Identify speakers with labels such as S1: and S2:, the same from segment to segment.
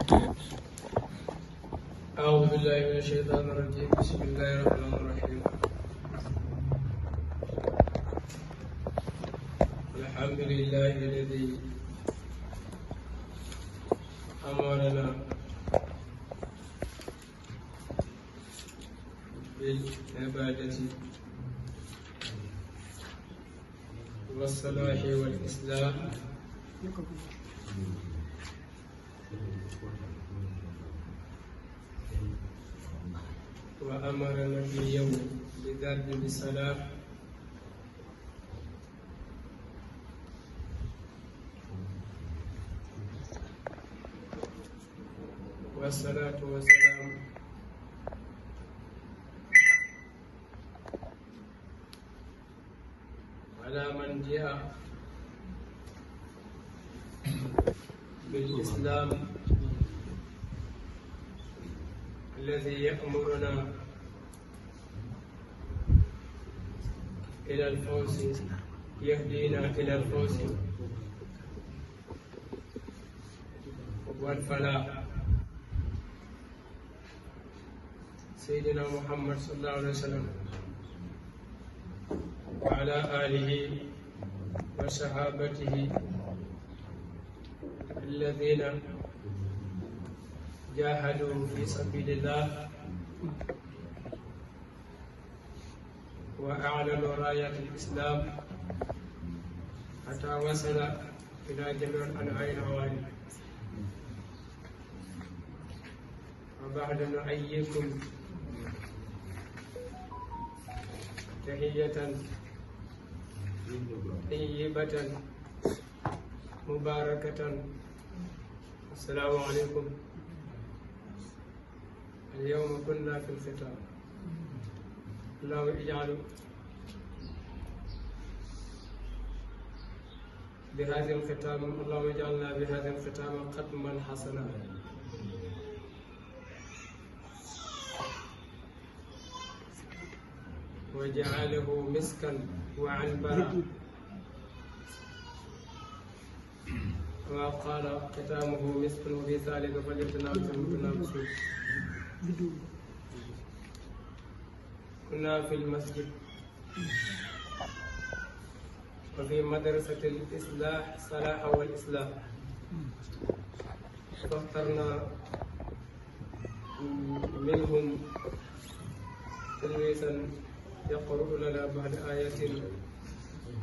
S1: أعوذ بالله من الشيطان الرجيم. بسم الله الرحمن الرحيم. الحمد لله الذي أمرنا بالعبادة والصلاح والإصلاح وأمرنا في اليوم بذلك بالصلاة والصلاة والسلام على من جاء بالإسلام الذي يأمرنا إلى الفوز، يهدينا إلى الفوز والفلاح. سيدنا محمد صلى الله عليه وسلم وعلى آله وصحابته الذين جاهدوا في سبيل الله وأعلنوا راية الإسلام حتى وصل إلى جميع أنحاء العالم. وبعد نحييكم تحية طيبة مباركة. السلام عليكم. اليوم كنا في الختام. اللهم اجعل بهذه الختام، اللهم اجعلنا بهذه الختام ختما حسنا. وجعله مسكا وعنبرا، وقال ختامه مسك وفي ذلك فليتنافس المتنافسون. كنا في المسجد وفي مدرسة الإصلاح صلاح والإصلاح، فاخترنا منهم تلميذا يقرأ لنا بعض آيات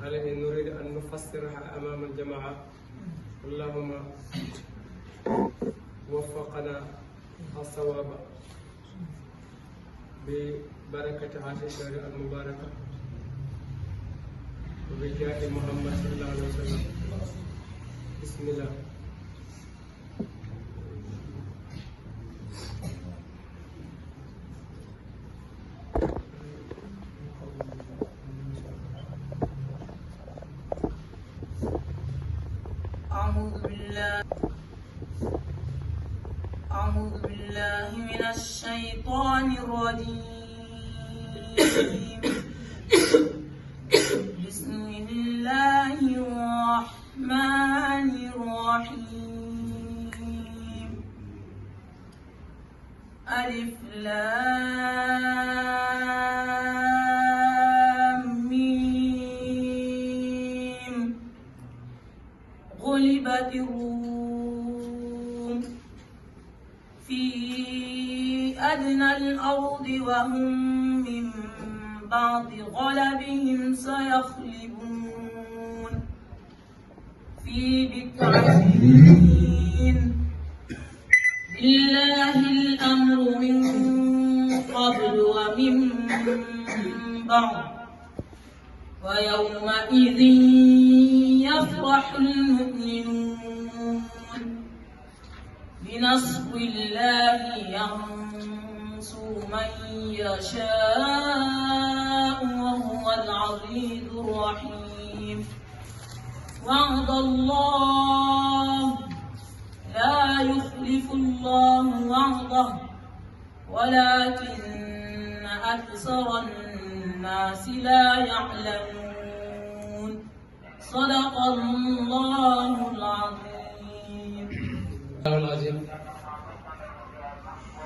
S1: عليه نريد أن نفسرها أمام الجماعة. اللهم وفقنا الصواب ببركة هذه الشهر المباركة وبجاه محمد صلى الله عليه وسلم. بسم الله.
S2: أعوذ بالله من الشيطان الرجيم. بسم الله الرحمن الرحيم. ألف لام ميم. غلبت الروم في أدنى الأرض وهم من بعد غلبهم سيغلبون في بضع سنين. لله الأمر من قبل ومن بعد ويومئذ يفرح المؤمنون بنصر الله ينصر من يشاء وهو العزيز الرحيم. وعد الله لا يخلف الله وعده ولكن أكثر الناس لا يعلمون. صدق الله العظيم.
S1: العظيم.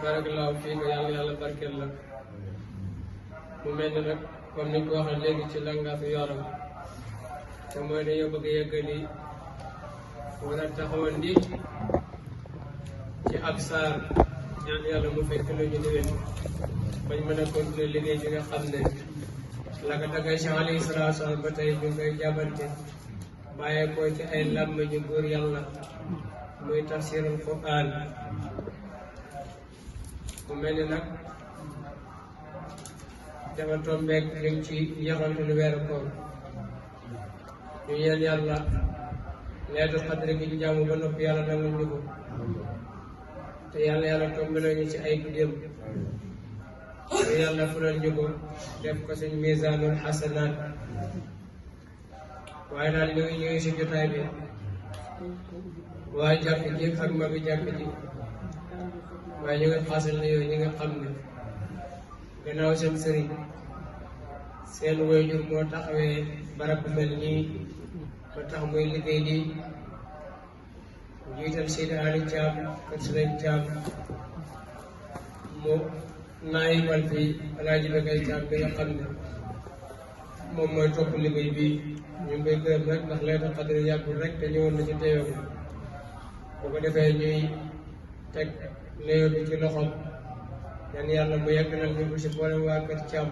S1: barakallahu fiik yàlla yàlla barkeel la mu mel ni nag comme ni ko waxee léegi ci langaafu yoram te mooy dañoo bëgg a yeggali wala taxawandi ci ab saar ñaan yàlla mu fekk lu ñu déwén bañ mën a continuer liggéey bi nga xam ne la ko dagay ci alayhi salaatu salaam ba tey ñu koy jàbbante bàyyee ko ci ay làmm ñu góor yàlla muy tafsirul Qur'an mu mel ni nag dafa tombeek ñu ngi ci njeexantalu weeru koor ñu ñaan yàlla leetu xadri gi ñu jaamu ba noppi yàlla nangul ñu ko te yàlla tombe nañu ci ay guddeem te yàlla fulal ñu ko def ko suñ misaanul xasanaat waaye daal ñu ngi si jotaay bi waa jàkk ji ak magi jàkk ji waaye ñu ngi xaasal ne yooyu ñi nga xam ne gannaaw seen sëriñ seen waajur moo taxawee barab bu mel nii ba tax muy liggéey lii jiital Seydi Ali Thiam kër Sëriñ Thiam mu naayibal fi Alaaji Begay Thiam bi nga xam ne moom mooy topp liggéey bi ñu ngi koy gërëm rek ndax Laylatul Qadr yàggul rek te ñëwoon na ci teewe ko bu ko defee ñuy teg nuyoo bi ci loxoom yan yàlla mu yeggalal ñu ko si boolem waa kër Thiam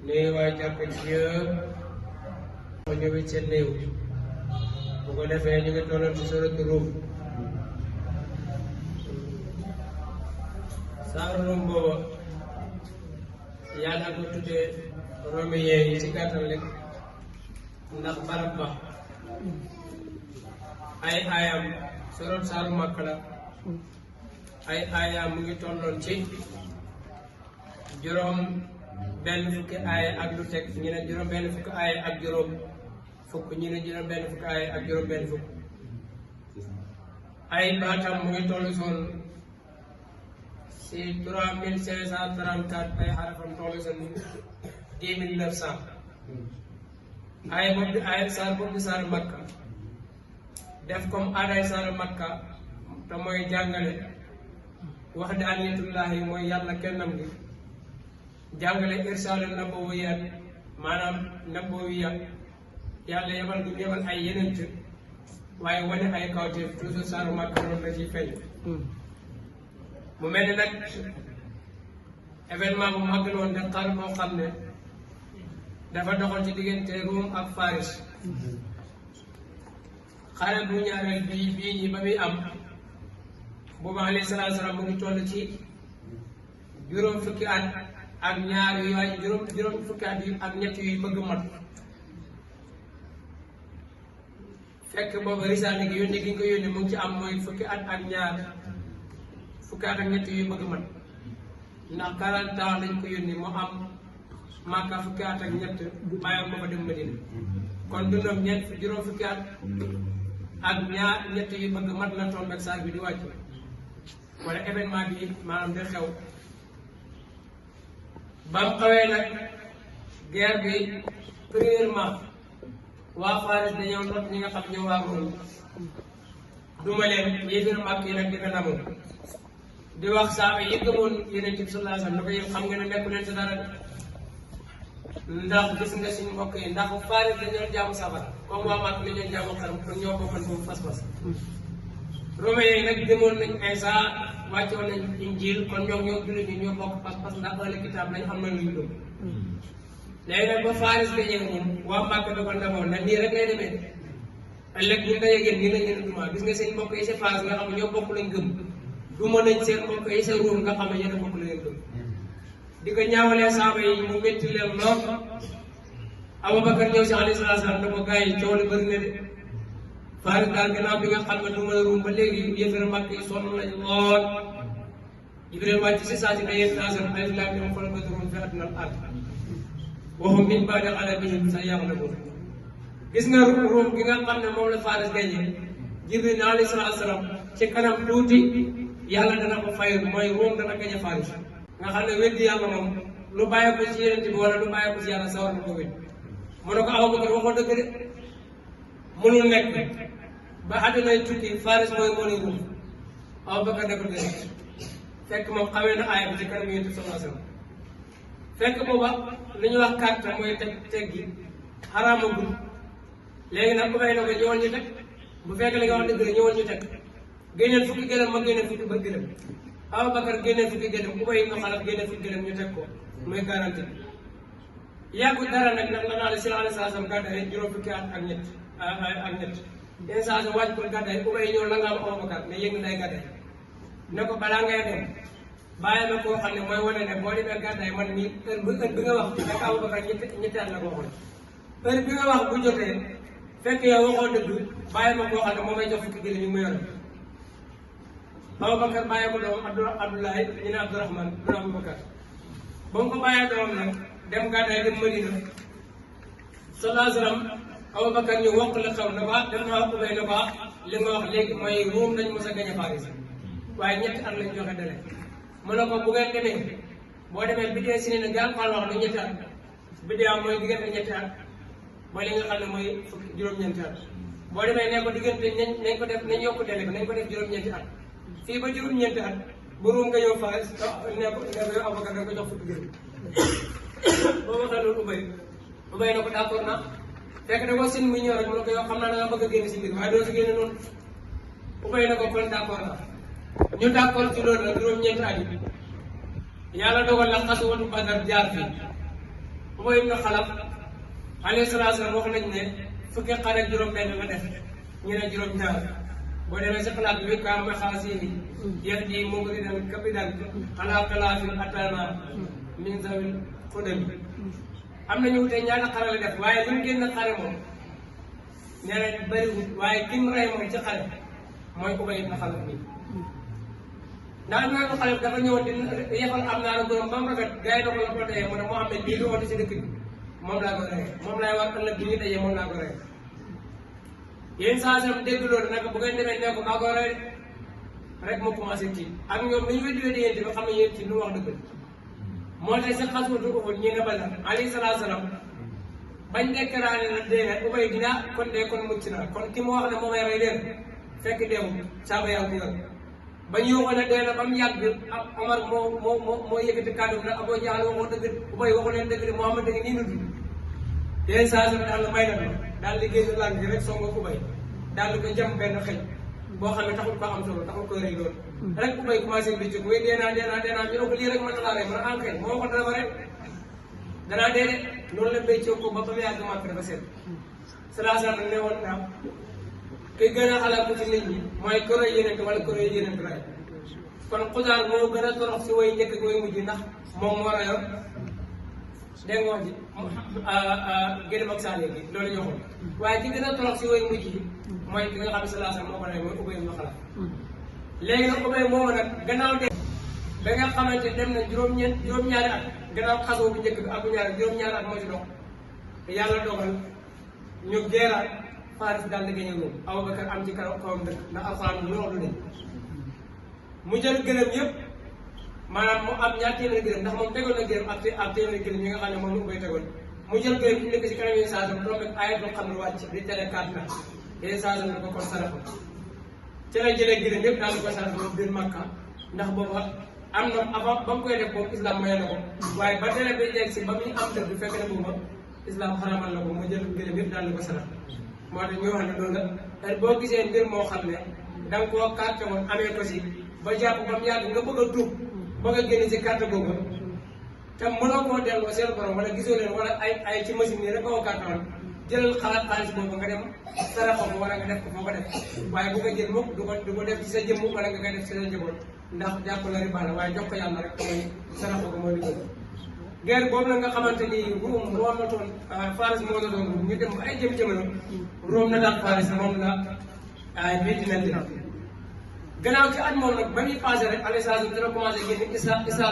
S1: nuyu waa jàkk ci yëpp ma ñëwit seen néew bu ko defee ñu ngi tolloon ci suratu Ruum saaru Ruum booba yàlla ko tuddee roméen yi ci gàttal rek ndax barab ba ay aayam surat saaru Makka la ay aayam mu ngi tolloon ci juróom benn fukki aaya ak lu teg ñu ne juróom benn fukki aaya ak juróom fukk ñu ne juróom benn fukki aaya ak juróom benn fukk ay baatam mu ngi toll soon si 3534 ay xarafam toll soon 10900 ay boobu di ay saar boobu di saar Makka def comme aaday saar Makka te mooy jàngale wax di aniyatullahi mooy yàlla kennam gi jàngale irsaalu nabawiyat maanaam nabawiya yàlla yebal gi yebal ay yenent waaye wane ay kawteef toujours saaru Makka noonu la ciy feeñ mu mel ni nag événement bu mag la woon de xar boo xam ne dafa doxal ci diggante Ruum ak Faris xare bu ñaareel bii ñi ba muy am boobu alayhi salaatu salaam mu ngi toll ci juróom fukki at ak ñaar yu waaye juróom fukki at yi ak ñett yuy bëgg mat fekk boobu risaale gi yónni gi nga ko yónni mu ngi ci am mooy fukki at ak ñaar fukki at ak ñett yuy bëgg mat ndax 40 ans lañ ko yónni mu am Makka fukki at ak ñett bàyyam ko fa dem Madina kon dundam juróom fukki at ak ñaar ñett yu bëgg mat na tombe ak saar bi di wàcc wala événement bi maanaam de xew ba mu xawee nag guerre bi premièrement waa Faris dañoo not ñi nga xam ñoo waa Ruum duma leen yéefar Makka yi nag di ko namoon di wax saaba yi gëmoon Yonent bi sallallahu alayhi wasallam ne ko yéen xam nga ne nekku leen si dara ndax gis nga suñu mbokk yi ndax Faris dañoo jaamu safara comme waa Makka li ñoo jaamu xaram kon ñoo bokkoon foofu fas-fas romains yi nag demoon nañ Isa wàccoon nañ Injil kon ñoom ñoo jullit ñi ñoo bokk pas-pas ndax ahlu kitaab lañ am na luñ gëm léegi nag ba Faris gañee moom waa Makka da ko ndamoon na nii rek lay demee ëllëg ñu daje ngeen nii lañ leen duma gis nga seen mbokk yi sa Faris nga xam ne ñoo bokk lañ gëm duma nañ seen mbokk yi sa Ruum nga xam ne yéen a bokk lañ gëm di ko ñaawalee saaba yi mu métti leen lool Abubakar ñëw si alayhi salaatu salaam ne ko gars yi coow li bëri na de Faris daal gannaaw bi nga xam ne du mën a Ruum ba léegi yéefar Makka yi sonn nañ lool Jibril wàcc si saa si ne yéen saa seen alif laam miim xulafaa'u Ruum fi adnal ard wa hum min ba'di ghalabihim sayaghlabuun gis nga Ruum gi nga xam ne moom la Faris gañe Jibril alayhi salaatu salaam ci kanam tuuti yàlla dana ko fay mooy Ruum dana gañe Faris nga xam ne weddi yàlla moom lu bàyyi ko ci Yonent bi wala lu bàyyi ko ci yàlla sawar na ko wéddi mu ne ko Abubakar waxoo dëgg de mënul nekk ba àddunay tukki Faris mooy moo ne Ruum Abubakar ne ko déedéet fekk moom xamee na aaya bi ci kanam Yonent bi sallallahu alayhi wasallam fekk booba lu ñuy wax carte mooy teg gi xaraamagul léegi nag Ubay na ko ñëwal ñu teg bu fekk li nga wax dëgg la ñëwal ñu teg génneel fukki gëlëm ma génneel fukki ba gëlëm Abubakar génneel fukki gëlëm Ubay ibn Xalaf génneel fukki gëlëm ñu teg ko muy garanti yàggu dara nag ndax naa la si alayhi salaam gàddaay juróom fukki at ak ñett yenn saa sa waaj pour gàddaay Ubay ñëw la nga am Abubakar ne yëngu day gàddaay ne ko balaa ngay dem bàyyi ma koo xam ne mooy wane ne boo demee gàddaay man mii heure bi nga wax fekk Abubakar ñetti at la ko waxoon heure bi nga wax bu jotee fekk yow waxoo dëgg bàyyi ma koo xam ne moo may jox fukki gëlëm yi mu yore Abubakar bàyyi ko doom Abdoulaye ñu ne Abdourahman du Abubakar ba mu ko bàyyee doom nag dem gàddaay dem Madina sallallahu alayhi wa sallam Abubakar ñu wax la xew ne ba dem naa Ubay ne ba li nga wax léegi mooy Ruum dañ mos a gañe Faris waaye ñetti at lañ joxe dele mu ne ko bu ngeen demee boo demee bidee si ne gaal Fall wax ne ñetti at bidee am mooy diggante ñetti at mooy li nga xam ne mooy juróom-ñeenti at boo demee ne ko diggante nañ ko def nañ yokk dele bi nañ ko def juróom-ñeenti at fii ba juróom-ñeenti at bu Ruum nga ñëw Faris ne ko yow Abubakar da nga ko jox fukki gërëm boo waxee loolu Ubay na ko d'accord na fekk da ko sin muy ñëw rek mu ne ko yow xam naa da nga bëgg a génn si mbir waaye doo si génne noonu Ubay na ko kon d'accord na ñu d'accord ci loolu nag juróom-ñeenti at yi yàlla dogal na xasuwatu Badar jaar fii Ubay ibn Xalaf alayhi salaatu salaam wax nañ ne fukki xare ak juróom-benn nga def ñu ne juróom-ñaar boo demee si xalaat bi ka ma xaasini yéex ji mu ngi dem kapital xalaa xalaafin atana min zawil xudami am na ñu wute ñaata xare la def waaye li mu génn xare moom nee na bëriwul waaye ki mu rey moom ci xare mooy Ubay ibn Xalaf bi ndax Ubay ibn Xalaf dafa ñëwoon di yefal am naa la borom ba mu rafet gars yi doxal la ko teye mu ne Muhammad bii di oote si dëkk bi moom laa ko rey moom laay war ëllëg bi ñu dajee moom laa ko rey yéen saa sam dégg loolu nag bu ngeen demee ne ko maa ko rey rek mu commencé kii ak ñoom ni ñu weddi weddi yéen ba xam ne yéen ci lu wax dëgg moo tax si xasuwatu Uhud ñi ne Badar alayhi salaatu salaam bañ déclaré na dee na Ubay dina kon dee kon mucc na kon ki mu wax ne moo may rey leen fekk deewul saaba yaa ko yor ba ñu waxoon ne dee na ba mu yàgg ak Omar moo yëkkati kàddu na Abu Jahl waxoo dëgg Ubay waxu leen dëgg de Muhammad dëgg nii nudd yéen saa sam daal la may na daal di génn làng bi rek songa Ubay daal di ko jam benn xëy boo xam ne taxul ko am solo taxul ko rëy loolu rek Ubay commencé bi jóg way dee naa ñu ne ko lii rek ma talaaree mën a enquête moo waxoon dana ba rek danaa dee de loolu la béy ko ba mu yàgg màkk dafa seet salaasa nag ne woon naa ki gën a xalaat ci nit ñi mooy koro yeneen wala koro yeneen ray kon Xuzaar moo gën a torox si way njëkk ak way mujj ndax moom moo rayoon dégg nga wax ji gëlëm ak saale gi loolu ñu waxoon waaye ki gën a torox si way mujj yi mooy ki nga xam ne salaasa moo ko rey mooy Ubay ibn Xalaf léegi nag Ubay moomu nag gannaaw de ba nga xamante dem na juróom-ñaari at gannaaw xasoo bu njëkk bi ak bu ñaari juróom-ñaari at moo ci dox te yàlla dogal ñu geeraat Faris daal di gañe moom Abubakar am ci kawam dëkk ndax alxuraan lu wax lu ne mu jël gëlëm yëpp maanaam mu am ñaar téeméeri gëlëm ndax moom tegoon na gëlëm ak téeméeri gëlëm yi nga xam ne moom la Ubay tegoon mu jël gëlëm indi ko si kanam yenn saa yi toog ak ayatul xam ne wàcc di tere 4 na yenn saa yi ko kon sarafa ci la jëlee gëlëm yëpp daal di ko sarafa biir Makka ndax booba am na avant ba mu koy def boobu islam maye na ko waaye ba tere ba yegg si ba muy am dëgg fekk na booba islam xaramal na ko mu jël gëlëm yëpp daal di ko sarafa moo tax ñu wax ne loolu la boo gisee mbir moo xam ne da nga koo carte woon amee ko si ba jàpp ba mu yàgg nga bëgg a tuub bëgg a génn si carte boobu te mënoo koo delloo seen borom wala gisoo leen wala ay ci machine yi rek koo carte woon jëlal xaalis boobu nga dem saraxa ko wala nga def ko foo ko def waaye bu ko jël mukk du ko def ci sa jëmm wala nga koy def ci sa njaboot ndax jàpp la riba la waaye jox ko yàlla rek mooy saraxa ko mooy liggéey guerre boobu nag nga xamante ni Ruum room na toon Faris moo la doon Ruum ñu dem ba ay jëm-jëmano Ruum na daal Faris moom la bii dina dina gannaaw ci at moom nag ba muy passé rek alayhi salaam dina commencé génn Isa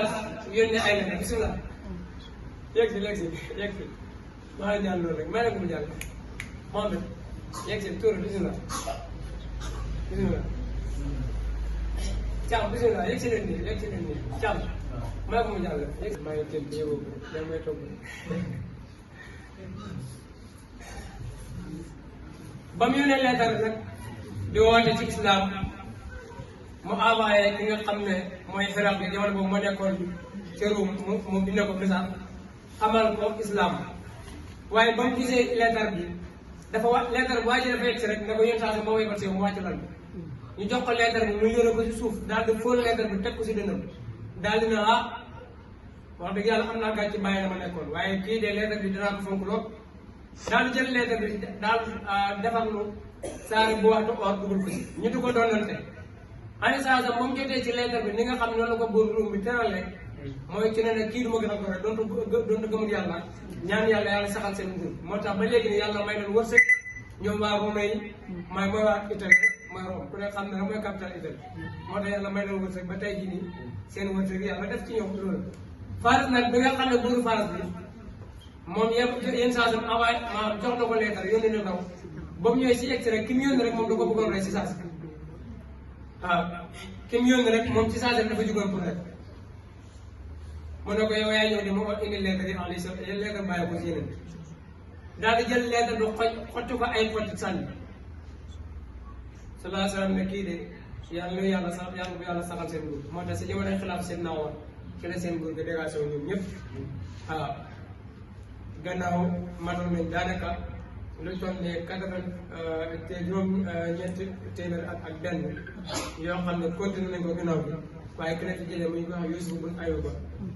S1: yónnee ay leneen bisimilah yegg si maa ngi ñaan loolu rek may na ko mu jàll Mohamed yegg si tur bisimilah Thiam bisimilah yegg si leen nii Thiam may ko mu jàll yegg si maa ngi teel bi yóbbu da may togg ba mu yónnee leetar nag di woote ci islam mu envoyé ki nga xam ne mooy Hiraql bi jamono boobu moo nekkoon ci Ruum mu bind ko message xamal ko islam waaye ba mu gisee lettre bi dafa lettre bu waajee dafa yegg si rek ne ko yéen saa ma woy si mu wàcc lan ñu jox ko lettre bi mu yónnee ko ci suuf daal di fóon lettre bi teg ko si dënnam daal di ne wax dëgg yàlla am naa gàcc ci bàyyi na ma nekkoon waaye kii de lettre bi dinaa ko fonk lool daal di jël lettre bi daal defar lu saari bu waxtu or dugal ko si ñu di ko doonante ani saa sax moom jotee ci lettre bi ni nga xam noonu la ko buur Ruum bi terale mooy ci ne ne kii du ma gën a gore doontu gëmul yàlla ñaan yàlla yàlla saxal seen nguur moo tax ba léegi ni yàlla may leen wërsëg ñoom waa Ruum yi mooy waa Italie mooy Rome ku ne xam ne mooy capital Italie moo tax yàlla may leen wërsëg ba tey jii nii seen wërsëg yàlla def ci ñoom loolu Faris nag bi nga xam ne buuru Faris bi moom yenn saa su envoyé jox na ko lettre yónni na ndaw ba mu ñëwee si egsi rek ki mu yónni rek moom da ko bëggoon rey si saa si waaw ki mu yónni rek moom si saa si dafa jugoon pour rek mu ne ko yow yaa ñëw di ma indi lettre yi en sa lettre bàyyi ko si yeneen daal di jël lettre bi xocc ko ay xott sànni sallallahu alayhi wa sallam ne kii de yàlla saxal seen nguur moo tax si jamono xilaaf seen naawoon ci la seen nguur ga dégagé wu ñoom ñëpp waaw gannaaw matoon nañ daanaka lu toll ne 80 téeméer ak benn yoo xam ne continué nañ ko gannaaw bi waaye ki ne fi jëlee muy wax Yuusuf bun Ayuba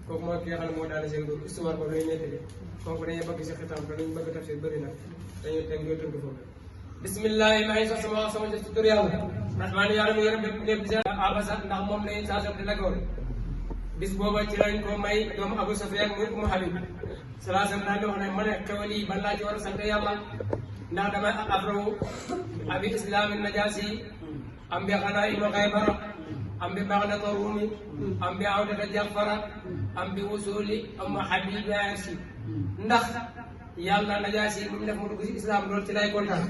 S1: kooku mooy ki nga xam ne moo daal seen nguur histoire boobu lay nettali kooku dañuy bëgg si xitam te dañu bëgg tafsir bëri na dañuy teg ñoo tënk foofu bismillahi maa ngi sox sama jëf ci tur yàlla rahmaani yàlla mu yërëm bépp lépp si abasa ndax moom lañuy saa sof di lagoon bis booba ci lañ ko may doomu Abu Sufyaan muy Umu Habib salaasam daal di wax ne ma ne xewal yi ban laa ci war a sant yàlla ndax damay afrawu abi islami najaasi am bi xanaa ino Xaybara am bi baxdata Ruumi am bi awdata Jafara am bi wusuli Umu Habib si ndax yàlla najaasi bu mu def mu dugg si islam loolu ci lay kontaan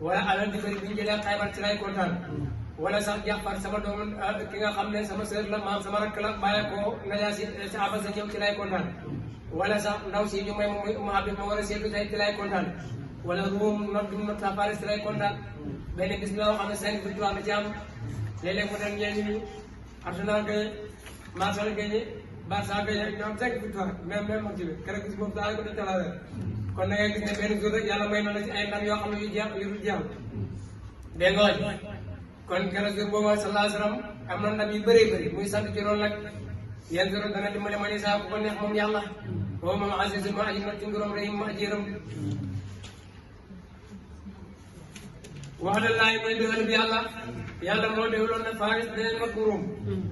S1: wala alal di bëri bi ñu jëlee Xaybar ci lay kontaan wala sax Jaafar sama doom ki nga xam ne sama sœur la maam sama rakk la bàyyi ko najaasi si abasa ñëw ci lay kontaan wala sax ndaw si ñu may moom muy Umu Habib ma war a seetlu tey ci lay kontaan wala Ruum not bi mu not sa Paris ci lay kontaan benn bis la yoo xam ne 5 victoire la ci am léeg-léeg mu dem ñeen ñi Arsenal gagné Marseille gagné Barça gagné ñoom 5 victoire même moom ci bi keroog gis boobu daal ko dañ talawee kon da ngay gis ne benn jour rek yàlla may na la ci ay ndam yoo xam ne yu dul jeex dégg nga kon keroog jour boobu sallallahu alayhi wa sallam am na ndam yu bëree bëri muy sant ci loolu nag yan jour dana dimbale ma ni saa ku ko neex moom yàlla boobu moom Aziz ma aji not ci nguróom rahim ma aji yërëm wax dëgg laay mooy dëggal bi yàlla moo déwloon na Faris dinañ ma Ruum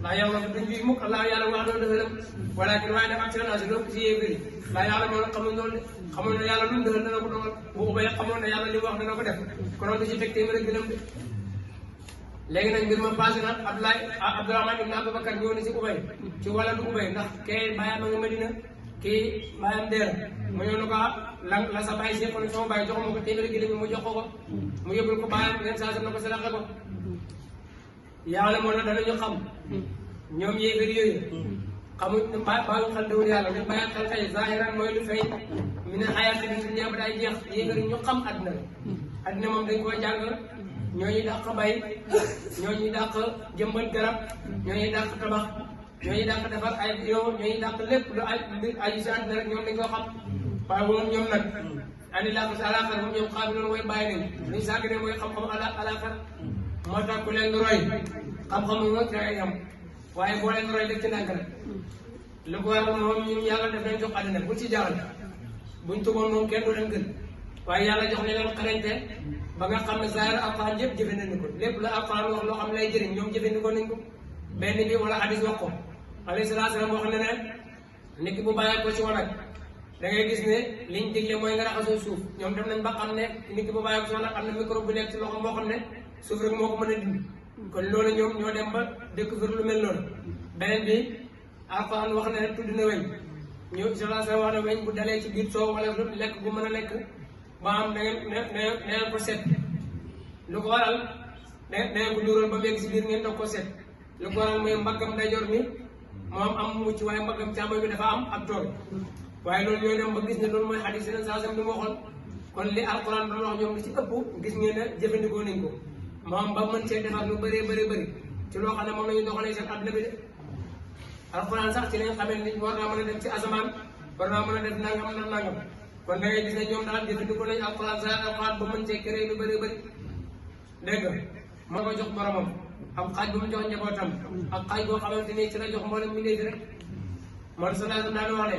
S1: ndax yàlla duñ fi mukk allah yàlla wax doon dëggalam walakin waaye nag ak seen asi loolu ci yee bëri ndax yàlla moo xamuñ loolu de xamoon ne yàlla lu mu dëggal dana ko dogal bu ubay xamoon ne yàlla li mu wax dana ko def konoon du ci teg téeméer ak gënam de léegi nag mbir ma passé na Abdourahmane ibn Aboubacar ñëw na si ubay ci wala du ubay ndax kee bàyyam ma nga Medina kii bàyyam deera mu ñëw na ko la sa bàyyi seqoon sama bàyyi jox ma ko téeméeri gëlëm mu jox ko mu yóbbul ko bàyyam yenn saa sam na ko sadaqa ko yàlla moo ne danañu xam ñoom yéefar yooyu xamuñ bàyyi xel dawul yàlla ñu bàyyi xel kay zahiran mooy lu feeñ mi ne xayaati bi dunya ba day jeex yéefar ñu xam àddina la àddina moom dañ koo jàng ñooñu dàq bay ñooñu dàq jëmbat garab ñooñu dàq tabax ñooñu dàq defar ay yow ñooñu dàq lépp lu ay mbir aju si àddina rek ñoom dañ koo xam waaye moom ñoom nag andi dàq si alaxar moom ñoom xam loolu mooy bàyyi nañ luñ sàgg ne mooy xam-xam alaxar moo tax ku leen roy xam-xam moom ci ngay am waaye boo leen roy def ci ndànk rek lu ko waral moom ñun yàlla def leen jox àddina bu ci jaaral buñ tuboon moom kenn du leen gën waaye yàlla jox ne leen xarañte ba nga xam ne zahir alquran yëpp jëfandikoo ko lépp la alquran wax loo xam lay jëriñ ñoom jëfandikoo nañ ko benn bi wala hadis wax ko alayhi salaatu salaam wax ne ne nit ki bu bàyyee ko ci wanag da ngay gis ne liñ digle mooy nga raxasoo suuf ñoom dem nañ ba xam ne nit ki bu bàyyee ko ci wanag am na microbe bu nekk ci loxo moo xam ne suuf rek moo ko mën a dindi kon loolu ñoom ñoo dem ba découvrir lu mel noonu beneen bi alquran wax ne tudd na weñ ñu sallallahu alayhi wax ne weñ bu dalee ci biir soow wala lekk bu mën a lekk ba am da ngeen ko set lu ko waral da ngeen ko duural ba mu yegg si biir ngeen doog ko set lu ko waral mooy mbaggam ndeyjoor mi moom am mucc waaye mbaggam càmmoñ bi dafa am ak tool waaye loolu ñoo dem ba gis ne loolu mooy xadis yeneen saa sam li mu waxoon kon li alquran doon wax ñoom li ci ëpp gis ngeen ne jëfandikoo nañ ko moom ba mën cee defar lu bëree bëri ci loo xam ne moom la ñu doxalee seen àdduna bi de alquran sax ci lañ xamee nit war naa mën a dem ci asamaan war naa mën a def nangam na nangam kon da ngay gis ne ñoom daal jëfandikoo nañ alquran sax alquran ba mën cee créé lu bëri bëri dégg nga moo ko jox boromam am xaaj bu mu jox njabootam ak xaaj boo xamante ni ci la jox mboolem mbindéef rek man sa daal daan wax ne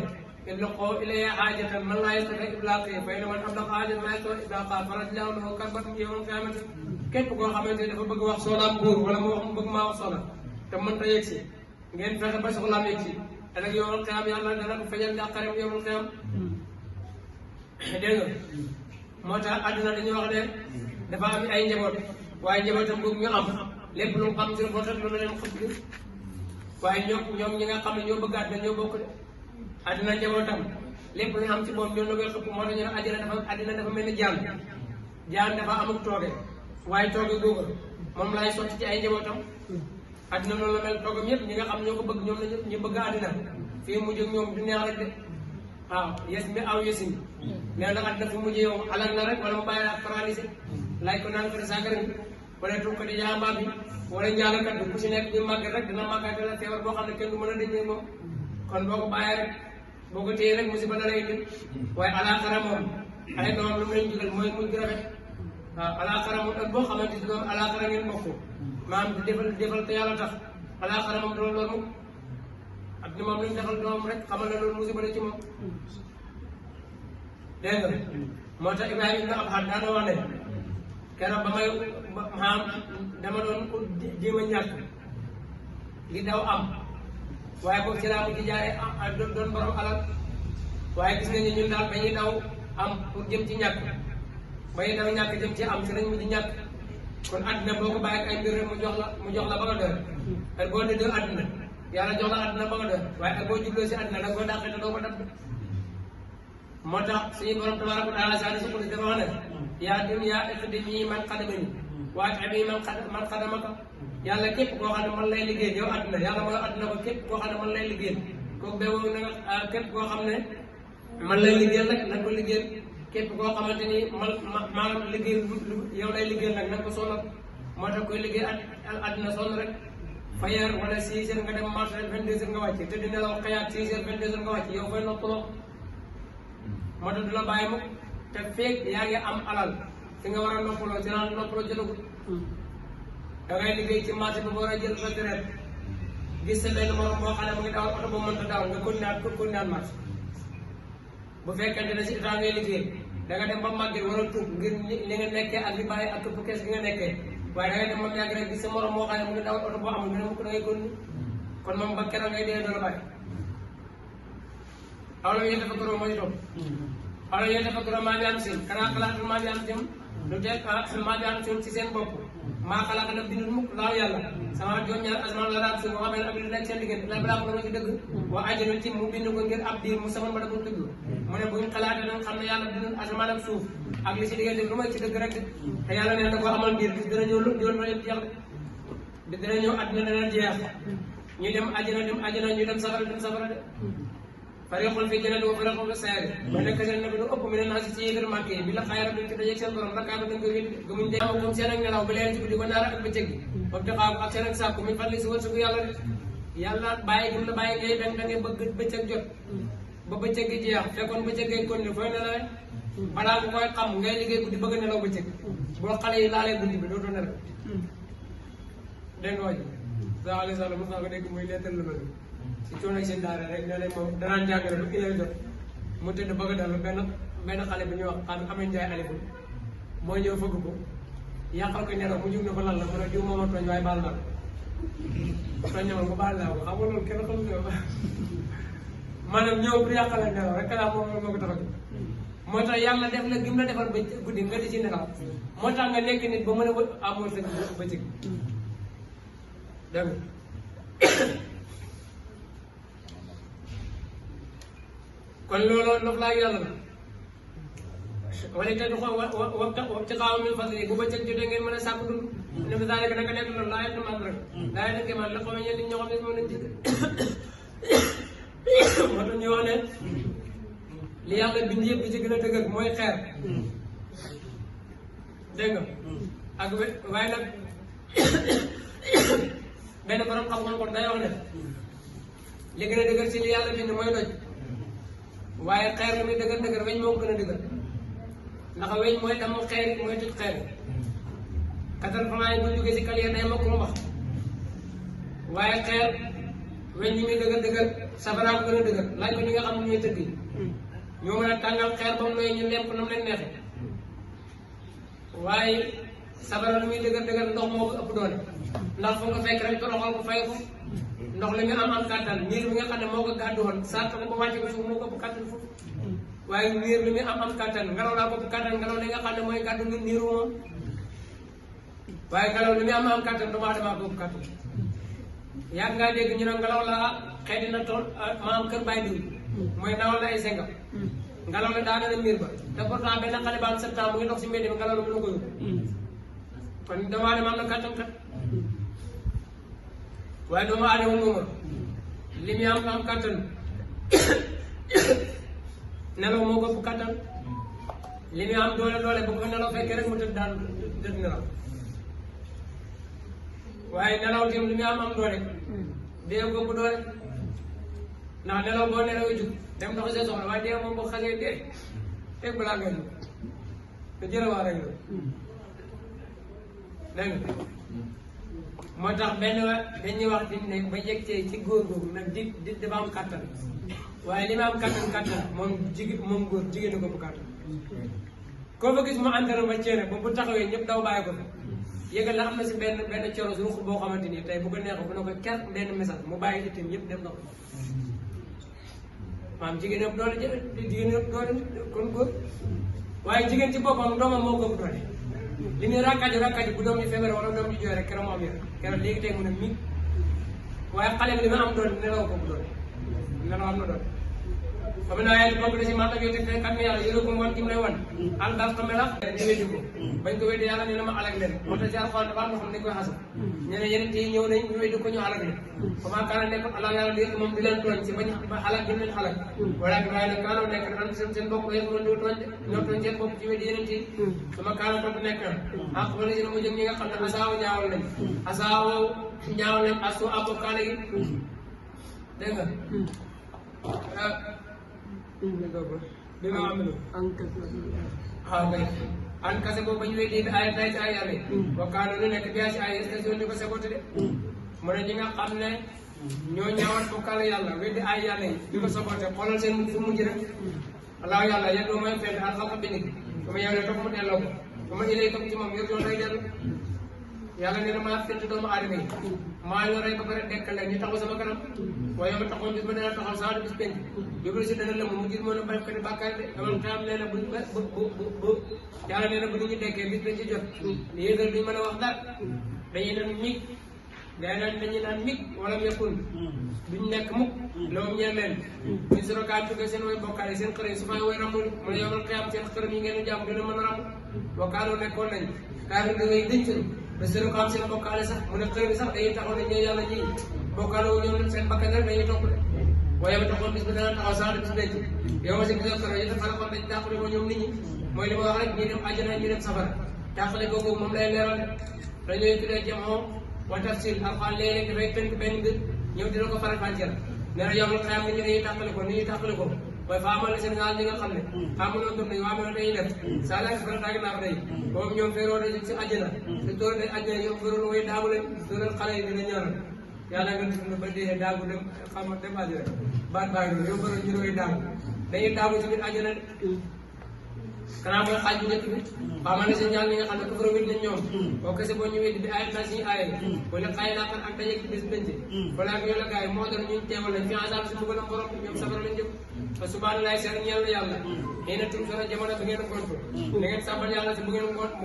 S1: ibluqoo ilayya haajatan man laa yastati iblaqi fa inna man ablaqa haajatan laa yastati iblaqaa farajlahu lahu karbatun yawmal qiyaamati képp koo xamante ni dafa bëgg wax soxlaam buur wala mu wax mu bëgg maa wax soxla te mënta yegg si ngeen fexe ba soxlaam yegg si te nag yawmal qiyaam yàlla dana ko feñal njàqareem yawmal qiyaam dégg nga moo tax àdduna dañuy wax ne dafa am ay njaboot waaye njabootam boobu ñu am lépp lu mu xam ci rafet loolu leen xam bi waaye ñoom ñi nga xam ne ñoo bëgg àddina ñoo bokk de àddina njabootam lépp lu ñu am ci moom ñoo la koy xëpp moo tax ñu ne àddina dafa mel ni jaan dafa amul tooge waaye tooge googu moom laay sotti ci ay njabootam àddina loolu la mel toogam yëpp ñi nga xam ñoo ko bëgg ñoom la ñu bëgg àddina fii mujj ak ñoom du neex rek de waaw yes mi aw yesin nee na àddina fi mujj yow alal na rek wala mu bàyyi la ak paralysé laaj ko naan ko de sàngara bi wala tuum ko di jaambaam bi wala njaalakat bi ku si nekk di màgg rek dina màggaat la feebar boo xam ne kenn du mën a dëjee moom kon boo ko bàyyee rek boo ko téye rek musiba dara indi waaye alaxara moom ay doom lu mu leen jugal mooy muy rafet waaw alaxara moom ak boo xamante si doom alaxara ngeen bokk maam di defal te yàlla tax alaxara moom doon loolu moom ak ni moom lu ñu defal doom rek xamal na loolu musiba la ci moom dégg nga moo tax Ibrahima ibn Adham daana wax ne keroog ba may maam dama doon jéem a ñàkk li daw am waaye boobu ci laa mujj jaaree doon borom alal waaye gis nañu ñun daal ba ñuy daw am pour jëm ci ñàkk ba ñuy daw ñàkk jëm ci am ci lañ mujj ñàkk kon àddina boo ko bàyyi ak ay mbir rek mu jox la ba nga doon ak boo dëddoo àddina yàlla jox la àddina ba nga doon waaye ak boo jubloo si àddina da nga koy dàqee te doo ko dab moo tax suñu borom tabaaraka wa taala saa suqali dafa wax ne yaa dunya iqdimi man qadamani wa at'imi man qadamaka yàlla képp koo xam ne man lay liggéey yow àdduna yàlla mooy àdduna ko képp koo xam ne man lay liggéey kooku bee woo na nga képp koo xam ne man lay liggéeyal nag na nga ko liggéeyal képp koo xamante ni maanaam liggéey yow lay liggéeyal nag na nga ko sonal moo tax koy liggéey àdduna sonn rek fajar wala 6 heures nga dem marché 22 heures nga wàcc te dina la wax xëyaat 6 heures 22 heures nga wàcc yow fay noppaloo moo tax du la bàyyi mukk te feeg yaa ngi am alal fi nga war a noppaloo ci naan noppaloo jotagul da ngay liggéey ci marché bi war a jël sa deret gis sa benn morom boo xam ne mu ngi dawal oto ba mënta dawal nga continuer marché bu fekkente ne si état ngay liggéey da nga dem ba màgget war a tuub ngir li nga nekkee ak li bàyyi ak këpp kees gi nga nekkee waaye da ngay dem ba yàgg rek gis sa morom moo xam ne mu ngi dawal oto boo amul dina mukk da ngay kon moom ba keroog ngay dee doo la bàyyi awla yatafakkaruna mooy topp awla yatafakkaruna maa bi anfusihim xanaa xalaatul maa bi anfusihim lu teg maa bi anfusihim ci seen bopp maa xalaat na bindul mukk laaw yàlla sama juróom-ñaar asamaan la daal suuf boo xam ne ab li nekk seen diggante la balaa ko dama ci dëgg waa ajalul ci mu bind ko ngir ab diir mu saman ba da ko dëgg mu ne buñ xalaatee dañ xam ne yàlla bindul asamaan ak suuf ak li si diggante lu may ci dëgg rek te yàlla nee na ko amal diir bis dina ñëw lu diwoon ma leen jeex bis dina ñëw àddina dana jeex ñu dem àjjana ñu dem safara de fariqun fi jannati wa fariqun fi saari ba nekk seen nabi lu ëpp mi ne naa si yéefar màkk yi bi la xayra duñ ci dajeeg seen borom rakkaatu dañ koy wéet gëmuñ de moom seen ak nelaw ba leen ci guddi ba naara ak bëccëg gi boobu taxaw ak seen ak sàkku min fadli si wërsëgu yàlla de yàlla bàyyi gëm la bàyyi ngay da ngay bëgg bëccëg jot ba bëccëg gi jeex fekkoon bëccëg ngay kon ne fooy nelaw balaa nga koy xam ngay liggéey guddi bëgg nelaw bëccëg boo xale yi laalee guddi bi dootoo nelaw dégg nga wàññi saa alayhi salaam mos naa ko dégg muy nettal lu mel ci coono ak seen daara rek nee nañ moom danaan jàngale lu ilay jot mu tëdd bëgg a dal benn xale bu ñuy wax xam Amine Ndiaye Aliou moo ñëw fëgg ko yàqal ko nelaw mu jug ne ko lan la mu ne diw moom a tooñ waaye baal naa ko tooñ na ma ko baal naa ko xam nga loolu kenn xamul ko maanaam ñëw pour yàqale nelaw rek kalaa moom moo ko tax a moo tax yàlla def la gim la defal ba guddi nga di ci nelaw moo tax nga nekk nit ba mën a amoon sa bëccëg dégg kon loolu nof laa yàlla la wala te du xool ci xaw min fadli bu bëccëg jotee ngeen mën a sàkk dund ne fi daanaka naka nekk loolu laa yet man rek laa yet nag man la xaw ñenn ñoo xam ne moom lañ ci moo tax ñu wax ne li yàlla bind yëpp bi ci gën a dëgër mooy xeer dégg nga ak waaye nag benn borom xam-xam kon day wax ne li gën a dëgër si li yàlla bind mooy doj waaye xeer lu muy dëgër dëgër weñ moo ko gën a dëgër ndax weñ mooy damm xeer yi mooy tëj xeer yi katal famaay bu jógee si kaliya day mokk mu wax waaye xeer weñ ñi muy dëgër dëgër safaraa ko gën a dëgër laaj ko ñi nga xam ne ñooy tëgg yi ñoo mën a tàngal xeer ba mu nooy ñu leen ko nam leen neexee waaye safara lu muy dëgër dëgër ndox moo ko ëpp doole ndax fu nga fekk rek toroxal ko fay ko ndox li nga am kàttan niir bi nga xam ne moo ko gàddu woon sart ko ba wàcce ko suuf moo ko ëpp kàttan foofu waaye niir li muy am kàttan ngelaw laa ko ëpp kàttan ngelaw li nga xam ne mooy gàddu nit niiru moom waaye ngelaw li muy am kàttan doomu aadama ko ëpp kàttan yàgg ngaa dégg ñu ne ngelaw laa xëy na tool maam kër bàyyi diw mooy dawal na ay sengam ngelaw la daana na miir ba te pourtant benn xale ba am septembre mu ngi dox si mbedd bi ngelaw la mën na ko yóbbu kon doomu aadama am na kàttan kat waaye doomu aadama moom li muy am kàttan nelaw moo ko ëpp kàttan li muy am doole doole bu ko nelaw fekkee rek mu tëdd daan tëdd nelaw waaye nelaw tim li muy am doole dee ko ëpp doole ndax nelaw boo nelawee jug dem dox see soxla waaye dee moom boo xasee dee teg balaa ngay jug te jërëwaa rek la dégg nga moo tax benn dañuy wax di ne ba yegg ci góor googu nag di dafa am kàttan waaye li ma am kàttan moom moom góor jigéen ko bu kàttan koo fa gis mu entraîné ba ceene ba bu taxawee ñëpp daw bàyyi ko fa yëgal na am na si benn coro ruux boo xamante ni tey bu ko neexee bu ne ko ker benn message mu bàyyi itam yëpp dem na ko maanaam jigéen ëpp doole jigéen ëpp doole kon góor waaye jigéen ci boppam doomam moo ko ëpp doole li muy rakkaaju bu doom ji feebar wala doom ji jooy rek keroog moo am yor keroog léegi tey mu ne mi waaye xale bi li ma am doole nelaw ko bu doole nelaw am na doole xam naa yàlla bokk na si maa ngi teg kat mi yàlla yore ko ngoon kim lay wan al daal xam melax di weddi ko bañ ko weddi yàlla nee na ma alag leen moo tax si alxuraan dafa am loo xam ne dañ koy xasal ñu ne yeneen yi ñëw nañ ñu weddi ko ñu alag leen comment kaana nekk allah yàlla léegi moom di leen tooñ si bañ ba xalaat di leen xalaat wala waaye nag kaanoo nekk na seen bopp yëpp loolu di tooñ ñoo tooñ seen bopp ci weddi yeneen yi sama kaana topp nekk na ah wala yéen mu jëm ñi nga xam ne asaawo ñaawal nañ asaawo ñaawal nañ asu abo kaana gi dégg nga bi ma am lu an kase boobu ba ñu weddi ay tay ci ay yàlla wakkaano lu nekk biyaa si ay station di ko saboté de mu ne ñi nga xam ne ñoo ñaawal bokkaale yàlla weddi ay yàlla yi di ko saboté xoolal seen fu mujj rek alaaw yàlla yàlla mooy fenn alxalqa bi nit ba ma yow ne topp mu delloo ko ba ma jëlee comme ci moom yor doon day dellu yàlla nee na maa fent doomu aadama yi maa yor rey ba pare dekkal leen ñu taxaw sama kanam waaye ma taxawoon bis ba dana taxaw saa bis penc yóbbu si dana lëmm mu ngir mën a bañ ko ni bàkkaar de amal tam nee na bu yàlla nee na bu nit ñi dekkee bis lañ ci jot li yëgal duñ mën a wax dara dañuy naan mig day naan dañuy naan mig wala mekkul duñ nekk mukk loolu ñeen leen buñ sorokaa tukkee seen way bokkaal yi seen xër yi su fay way ramul mu ne yomal xiyam seen xërëm yi ngeen jàmm dina mën a ram bokkaaloo nekkoon nañ kaar nga ngay dënclu ba seen ko am seen bokkaale sax mu ne xër bi sax dañuy taxaw ne ñoo yàlla ji bokkaale wu ñoom seen bakkan rek dañuy topp de waaye ma taxoon bis bi dana taxaw sax bis denc yow ma si gisal xërëm yi dafa la kon dañ tàqale ko ñoom nit ñi mooy li ma wax rek ñi dem àjjana ñu dem safara tàqale googu moom lay leeral de dañuy tuddee jamoo wa tafsil alxuraan léeg-léeg dafay tënk benn mbir ñëw dina ko faram-fàcceel nee na yow ma xayam nit ñi dañuy tàqale ko nit ñi tàqale ko waaye fa amal na Sénégal ñi nga xam ne xamuloon gëm nañ waa mel dañuy def saa laaj fara tàgg naa day boobu ñoom féeroo dañ si àjjana te tóor day àjjana yow féeroo way daagu leen dóoral xale yi dina ñaanal yàlla nga def ba dee daagu dem xam dem àjjana baat baa ngi yow féeroo ñu way daagu dañuy daagu ci biir àjjana kanaa mooy xaaj bu njëkk bi xamal na seen ñaan ñi nga xam ne ko fara wét nañ ñoom boo kese boo ñëwee di ayat naa suñu aaye wala xaay naa kan ak dajeeg bis benn wala ak yow la gars yi moo tax ñun teewal lañ fi ensemble si bëggoon a borom ñoom safara lañ jëm fa subhanallah seen ñeel na yàlla xëy na tur sona jamono bi ngeen gontu da ngeen sàbbal yàlla si bu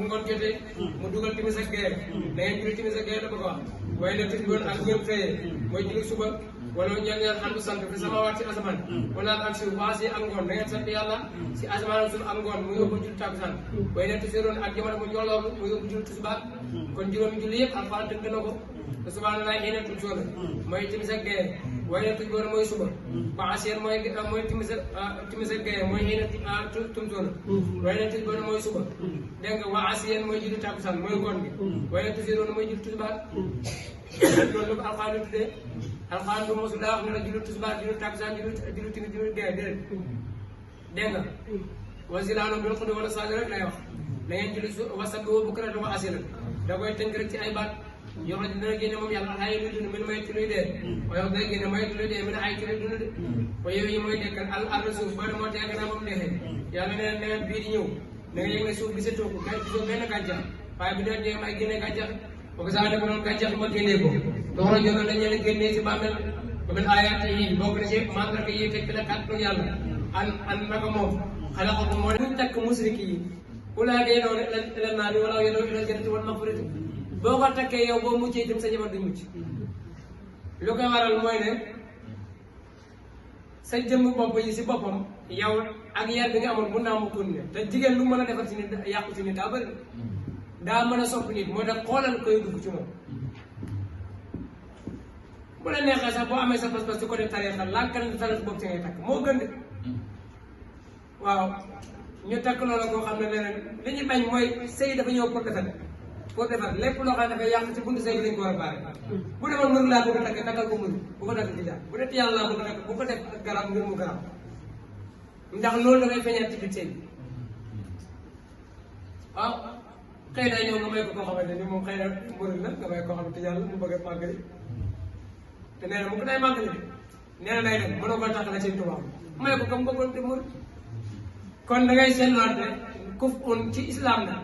S1: ngoon jotee mu dugal timis ak gee da ngeen julli timis ak gee la bëgg a wax waaye la tis goon ak ñoom xëyee mooy julli suba wala ñaan yàlla xam sant fi sama waat ci asamaan wala ak si waa si ak ngoon da ngeen sant yàlla si asamaan suuf ak ngoon mu yóbbu julli takkusaan waaye ne tusiroon ak jamono bu njolloor mu yóbbu julli tisbaar kon juróomi julli yëpp alxuraan tënk na ko te subhanallah xëy na tum soona mooy timis ak gee waaye ne tuj boona mooy suba ba aseen mooy timis ak gee mooy xëy na tum soona waaye ne tuj boona mooy suba dégg nga waa aseen mooy julli takkusaan mooy ngoon gi waaye ne tusiroon mooy julli tisbaar loolu la ko alxuraan di tuddee alxuraan du mosu daa wax ne la julli tisbaar julli takkusaan julli timis julli gee déedéet dégg nga wasilaano bil xudwi wala saali rek lay wax na ngeen julli su wasabbihu bukratan wa asiilan da koy tënk rek ci ay baat yoo xam ne dina génne moom yàlla ay luy dund min may ci luy dee waaye dina génne may ci luy dee min ay ci luy dund de waaye yooyu yi mooy dekkal al suuf booy moo tee gannaaw ba mu neexee yàlla nee na nawet bii di ñëw da nga yëg ne suuf bi sa tooku kay gisoo benn gàncax waaye bi dee may génne gàncax boo saa def noonu gàncax ma génnee ko dox la jóge dañ leen génnee si bàmmeel ba mel ayaat yi bokk na ci mandarga yi tekki la kàttanu yàlla an naka moom xalaqakum moo buñ takk musriki yi ulaa'ika yad'uuna ila naari wala yad'uuna ila jannati wal magfirati boo ko takkee yow boo muccee itam sa jabar du mucc lu koy waral mooy ne sa jëmm bopp yi si boppam yow ak yar bi nga amoon mun naa mu continuer te jigéen lu mën a defar ci nit yàqu ci nit daa bëri daa mën a sopp nit moo tax xoolal koy dugg ci moom bu la neexee sax boo amee sa pas-pas ci côté tariixa lànkal na tariixa boobu ci ngay takk moo gën de waaw ñu takk loola koo xam ne leneen li ñu bañ mooy sëy dafa ñëw pour defar lépp loo xam ne dafay yàq ci buntu sëy bi dañ ko war a baare bu demoon mënu laa bëgg a takk takkal ko mënu bu ko takk ci jaar bu dee yàlla laa bëgg a takk bu ko def ak garab ngir mu garab ndax loolu dafay feeñaat ci biir sëy bi waaw xëy na ñëw nga may ko koo xamante ni moom xëy na mënul la nga may koo xamante yàlla mu bëgg a màggali te nee na mu ko day màggali de nee na day dem mënoo ko takk na seen tubaab may ko comme bëggoon te mënul kon da ngay seetluwaat rek kuf un ci islam la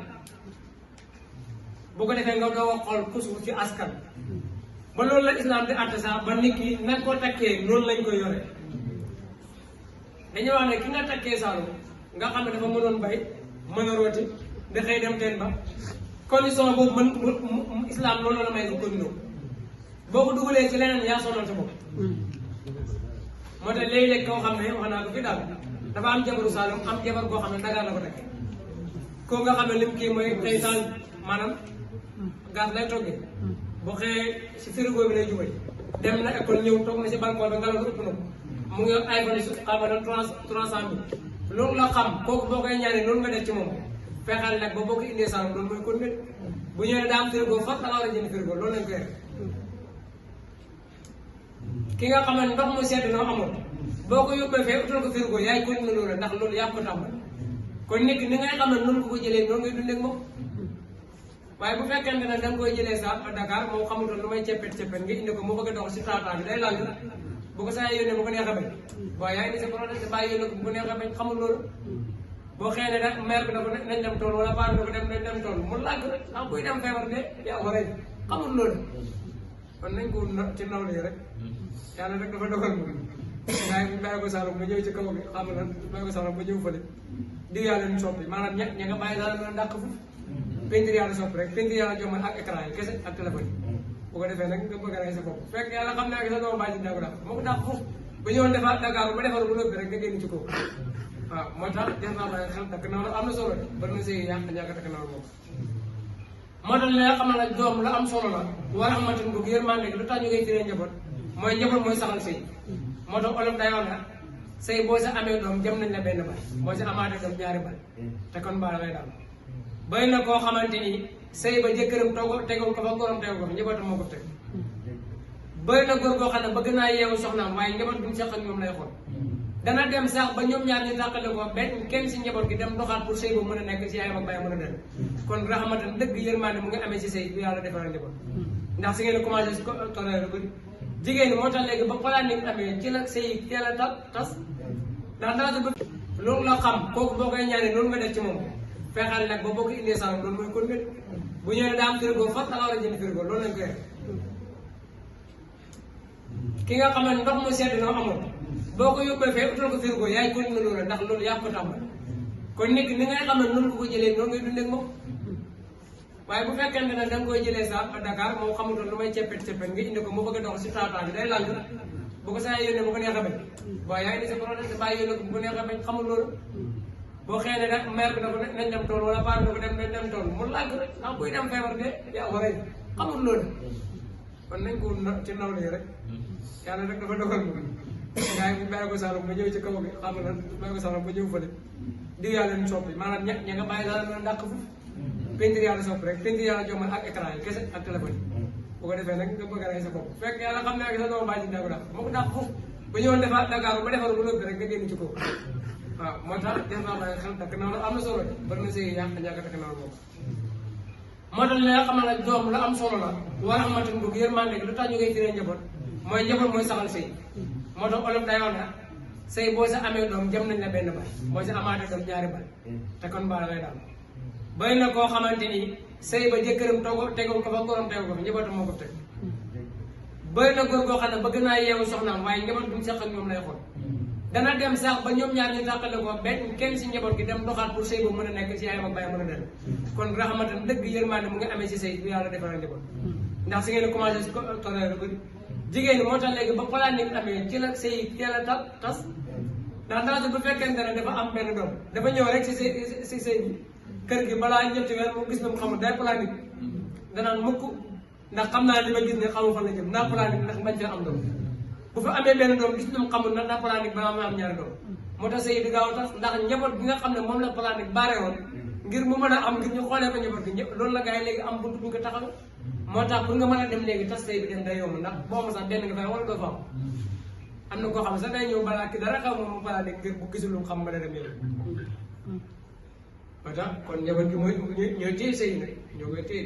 S1: bu ko defee nga doo xool kusu ci askan ba loolu la islam di àtte sax ba nit ki na ko takkee noonu lañ koy yore dañuy wax ne ki nga takkee saalu nga xam ne dafa mënoon bay mën a rooti da xëy dem teen ba condition boobu mën islam loolu la may ko continué boo ko dugalee ci leneen yaa sonal sa bopp moo tax léeg-léeg koo xam ne wax naa ko fi daal dafa am jabaru Saalum am jabar boo xam ne Dakar la ko takk koo nga xam ne lim kii mooy tey taal maanaam gaz lay toggee boo xëyee si frigo bi lay jubal dem na école ñëw toog na si balcon bi ngelaw ëpp na ko mu ngi ay fan su xamal na 300 000 loolu la xam kooku boo koy ñaanee loolu nga def ci moom fexeel nag ba boo ko indee Saalum loolu mooy kon nit bu ñëwee daa am frigo fat la nga war a jënd frigo loolu lañ koy def ki nga xam ne ndox mu sedd noo amul boo ko yóbbee fee utal ko frigo yaay continué loolu ndax loolu yaa ko tàmbal kon nit ki ni ngay xam ne noonu ko jëlee noonu ngay dundee ak moom waaye bu fekkente ne da nga koy jëlee sax Dakar moom xamutoon lu may ceppet nga indi ko mu bëgg a dox si taataa bi day laaj bu ko saa yónnee bu ko neex a bañ waaye yaa ngi sa problème te bàyyi yónnee ko bu ko neex a bañ xamul loolu boo xëyee ne nag maire bi dafa nañ dem tool wala paa bi dafa dem tool mu laaj rek ah buy dem feebar de yaa war a xamul loolu kon nañ ko ci nawle yi rek yàlla rek dafa dogal moom waaye bu bàyyi ko Saalum ba ñëw ci kaw bi xam nga bàyyi ko Saalum ba ñëw fële di yàlla ñu soppi maanaam ña nga bàyyi Saalum na dàq fu peinture yàlla soppi rek peinture yàlla jomal ak écran yi kese ak téléphone yi bu ko defee nag nga bëgg a rey sa bopp fekk yàlla xam naa sa doomu bàyyi daa ko dàq moo ko dàq foofu ba ñëwoon defaat Dakar ba defar bu noppi rek nga génn ci kaw waaw moo tax def naa bàyyi xel takk nawlu am na solo de bari na sëy yàq ñàkk takk nawlu moom moo tax li nga xam ne nag doom la am solo la war a amatin bëgg yërmande lu tax ñu ngay firee njaboot mooy saxal sëy moo tax olof day wax na sëy boo sa amee doom jëm nañ la benn bal boo sa amaatee doom ñaari bal te kon baal lay daal bëri na koo xamante ni sëy ba jëkkëram tegul ko fa góoram tegul ko fa njabootam moo ko teg bëri na góor goo xam ne bëgg naa yeewu soxnaam waaye njaboot bi mu seq ak ñoom lay xool dana dem sax ba ñoom ñaar ñu tàqale ko benn kenn si njaboot gi dem doxaat pour sëy ba mën a nekk si yaayam ak baayam mën a dem kon raxamatan dëgg yërmande mu ngi amee si sëy bu yàlla defaral njaboot ndax si ngeen commencé si toléré lu bëri jigéen ñi moo tax léegi ba balaa ni amee ci la sëy teel a tas ndax dara ba loolu la xam kooku boo koy ñaanee loolu nga def ci moom fexeel nag ba boo ko indee Saalum loolu mooy kon nit bu ñëwee daa am frigo fat la nga war a jënd frigo loolu lañ koy def ki nga xam ne ndox mu sedd noo amul boo ko yóbbee fee utal ko frigo yaay continué loolu ndax loolu yaa ko tàmbal kon nit ki ni ngay xam ne noonu ko jëlee noonu ngay dundee ak moom waaye bu fekkente ne da nga koy jëlee sax Dakar moom xamutoon lu may ceppet nga indi ko mu bëgg a dox si taataa bi day laaj bu ko saa yónnee bu ko neex a bañ waaye yaa ngi sa problème te bàyyi yónnee ko bu ko neex a bañ xamul loolu boo xëyee ne nag maire bi dafa nañ dem tool wala paa bi dafa dem tool mu laaj rek ah buy dem feebar de yaa war a xamul loolu kon nañ ko ci nawle yi rek yàlla rek dafa dogal moom waaye bu bàyyi ko Saalum ba ñëw ci kaw bi xam nga bàyyi ko Saalum ba ñëw fële di yàlla ñu soppi maanaam ña nga bàyyi Saalum na dàq foofu peinture yàlla soppi rek peinture yàlla jomal ak écran yi kese ak téléphone yi bu bu ko defee nag nga bëgg a rey sa bopp fekk yàlla xam ne ak sa doomu bàyyi dina ko dàq moo ko dàq foofu ba ñëwoon defaat Dakar ba defar bu noppi rek nga génn ci kaw waaw moo tax des naa bàyyi xel takk naa am na solo de bari na sëy yàq ñàkk takk naa boobu moo tax li nga xam ne doom la am solo la war a amatin bëgg yërmande lu tax ñu koy firee njaboot mooy saxal sëy moo tax olof day wax na sëy boo sa amee doom jëm nañ la benn bal boo sa amaatee doom ñaari bal te kon baal lay daal bari na koo xamante ni sëy ba jëkkëram tegul ko fa góoram tegul ko fa njabootam moo ko teg bari na góor goo xam ne bëgg naa yeewu soxnaam waaye njaboot bi mu seq ak ñoom lay xool dana dem sax ba ñoom ñaar ñu tàqale ko benn kenn si njaboot gi dem doxaat pour sëy boobu mën a nekk si yaayam ak bàyyi mën a dem kon raxamatan dëgg yërmande mu ngi amee si sëy bu yàlla defaral njaboot ndax si ngeen commencé si toléré lu bëri jigéen ñi moo tax léegi ba planique amee ci la sëy teel a tas ndax ndax bu fekkente ne dafa am benn doom dafa ñëw rek si sëy bi kër gi balaa ñetti weer mu gis na mu xamul day planique danaan mukk ndax xam naa li ma gis ne xamul fan la jëm naa planique ndax bañ cee am doom bu fa amee benn doom gis na mu xamul nag naa planique balaa ma am ñaari doom moo tax sëy di gaaw a tas ndax njaboot bi nga xam ne moom la planique baare woon ngir mu mën a am ngir ñu xoolee ko njaboot gi ñëpp loolu la gars yi léegi am buntu bu ñu ko taxaw moo tax pour nga mën a dem léegi tas sëy bi dem day yomb ndax boo ma sax benn nga fay wala doo fa am na koo xam ne sax day ñëw balaa ki dara xaw moom mu planique ngir bu gisul lu mu xam nga dem yow moo tax kon njaboot gi mooy ñooy téye sëy nag ñoo koy téye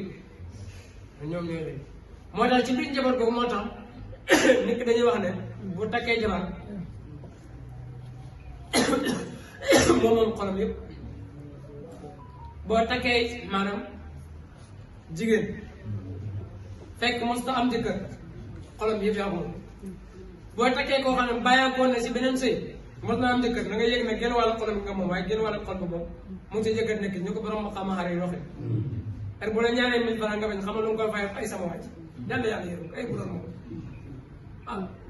S1: ñoom ñooy léegi moo tax ci biir njaboot googu moo tax nit ki dañuy wax ne bu takkee jabar moom xolam yëpp boo takkee maanaam jigéen fekk mosut am jëkkër xolam yëpp yaa ko moom boo takkee koo xam ne bàyyeekoon na si beneen sëy mos naa am jëkkër da nga yëg ne genn wàllu xolam nga moom waaye genn wàllu xol ba moom mu ngi si jëkkër nekk ñu ko borom ma xam xaar yi waxee er bu la ñaanee 1000 francs nga bañ xamal lu nga koy fay ay sama wàcc yàlla yërëm ay bu doon moom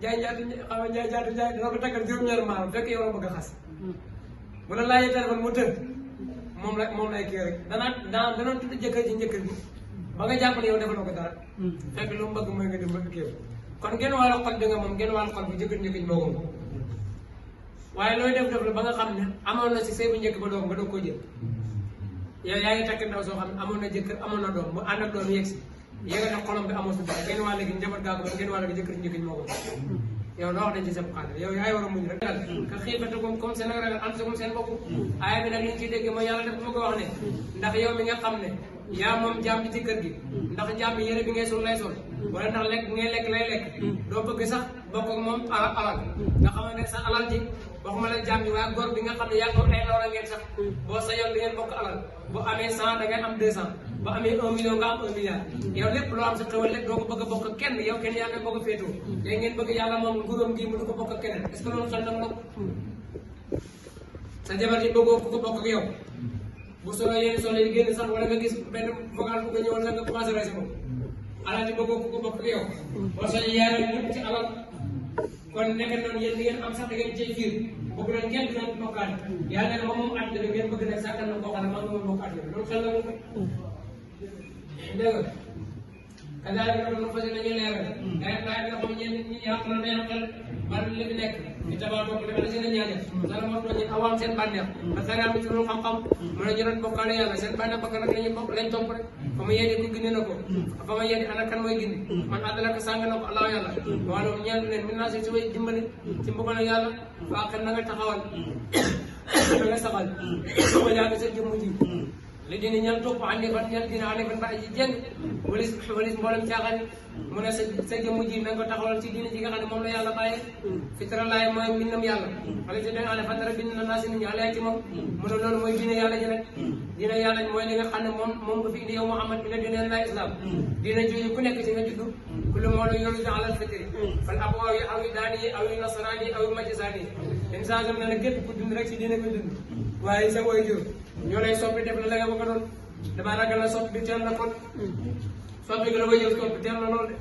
S1: jaay dina ko takkal juróom-ñaari maanaam fekk yow la bëgg a xas bu la laajee téléphone mu tënk moom lay kii rek dana tudd jëkkër ji njëkkër bi ba nga jàpp ne yow defaloo ko dara fekk lu mu bëgg mooy nga dem ba kii kon genn wàllu xol bi nga moom genn wàllu xol bi jëkkër njëkkër moo ko waaye looy def la ba nga xam ne amoon na si sëy bu njëkk ba doom nga doog koo jël yow yaa ngi takk ndaw soo xam ne amoon na jëkkër amoon na doom mu ànd ak doom yegg si yéega ne xolam bi amoon si dara genn wàll gi njaboot gaa ko ba genn wàll gi jëkkër njëkk moo ko yow loo wax dañ ci seen xaalis yow yaay war a muñ rek ka xiifate comme seen ak ragal am sa seen bopp aaya bi nag li ñu ciy dégg mooy yàlla def ma ko wax ne ndax yow mi nga xam ne yaa moom jaam bi ci kër gi ndax jaam bi yére bi ngay sol lay sol wala ndax lekk bi ngay lekk lay lekk doo bëgg sax bokk ak moom alal nga xam ne sa alal ji waxuma la jaam bi waaye góor bi nga xam ne yaa ngi ay lawra ngeen sax boo sa yoon di ngeen bokk alal bu amee 100 da ngay am 200 bu amee 1 million nga am 1 milliard yow lépp loo am sa xewal lépp doo ko bëgg a bokk ak kenn yow kenn yaa ngi bëgg a féetoo léegi ngeen bëgg yàlla moom nguuram gi mu du ko bokk ak keneen est-ce que loolu xel dam la sa jabar ji bëggoo ku ko bokk ak yow bu solo yéen solo yi génn sax wala nga gis benn vocal bu ko ñëwal sax nga commencé rey sa bopp alal ji bëggoo ku ko bokk ak yow boo solo yaaral ñëpp ci alal kon nekk noonu yéen li ngeen am sax da ngeen cay fiir boobu doon kenn dina bokkaat yàlla ne ma moom àddina bi ngeen bëgg nag sàkkal na koo xam ne maa ngi moom bokk àddina loolu xel la mu ko dégg nga kasaar bi noonu fas yéene ñu leeral day laaj nga xam ñenn ñi yàq na day xel bari li fi nekk ñu tabax bopp dafa la seen a ñaanal dara moo tax ñu awaam seen bànneex ba xëy na ci loolu xam-xam mu ne ñu doon bokkaale yàlla seen bànneex bakkan rek lañuy bokk lañ topp rek fa ma yeddi ko gindi na ko fa ma yeddi ana kan mooy gindi man àddala ko sàng na ko allah yàlla wala ñeel leen min naa si way dimbali ci mbugal yàlla waa xel na nga taxawal na nga saxal sama yàgg sa jëmm ji li dina ñal topp andi fan ñal dina andi fan ba aji jeng walis mboolem caaxaan mu ne sa jëmm ji na nga ko taxawal ci diine ji nga xam ne moom la yàlla bàyyee fitra laay mooy mbindam yàlla wala si danga ale fan dara bind na naa si nit ñi alaay ci moom mu ne loolu mooy diine yàlla ji nag diine yàlla mooy li nga xam ne moom nga fi indi yow Muhammad bi la diine la islam diine jooju ku nekk ci nga juddu kullu moo la yoolu da alal fitri fal abwaaw yi aw yi daani yi aw yi nasaraan yi aw yi majisaani yi insagam ne na gépp ku dund rek ci diine ko dund waaye sa way jur ñoo lay soppi def la nga bëgg a doon damaa ragal la soppi bi teel na kon soppi gi la way jur soppi teel na loolu de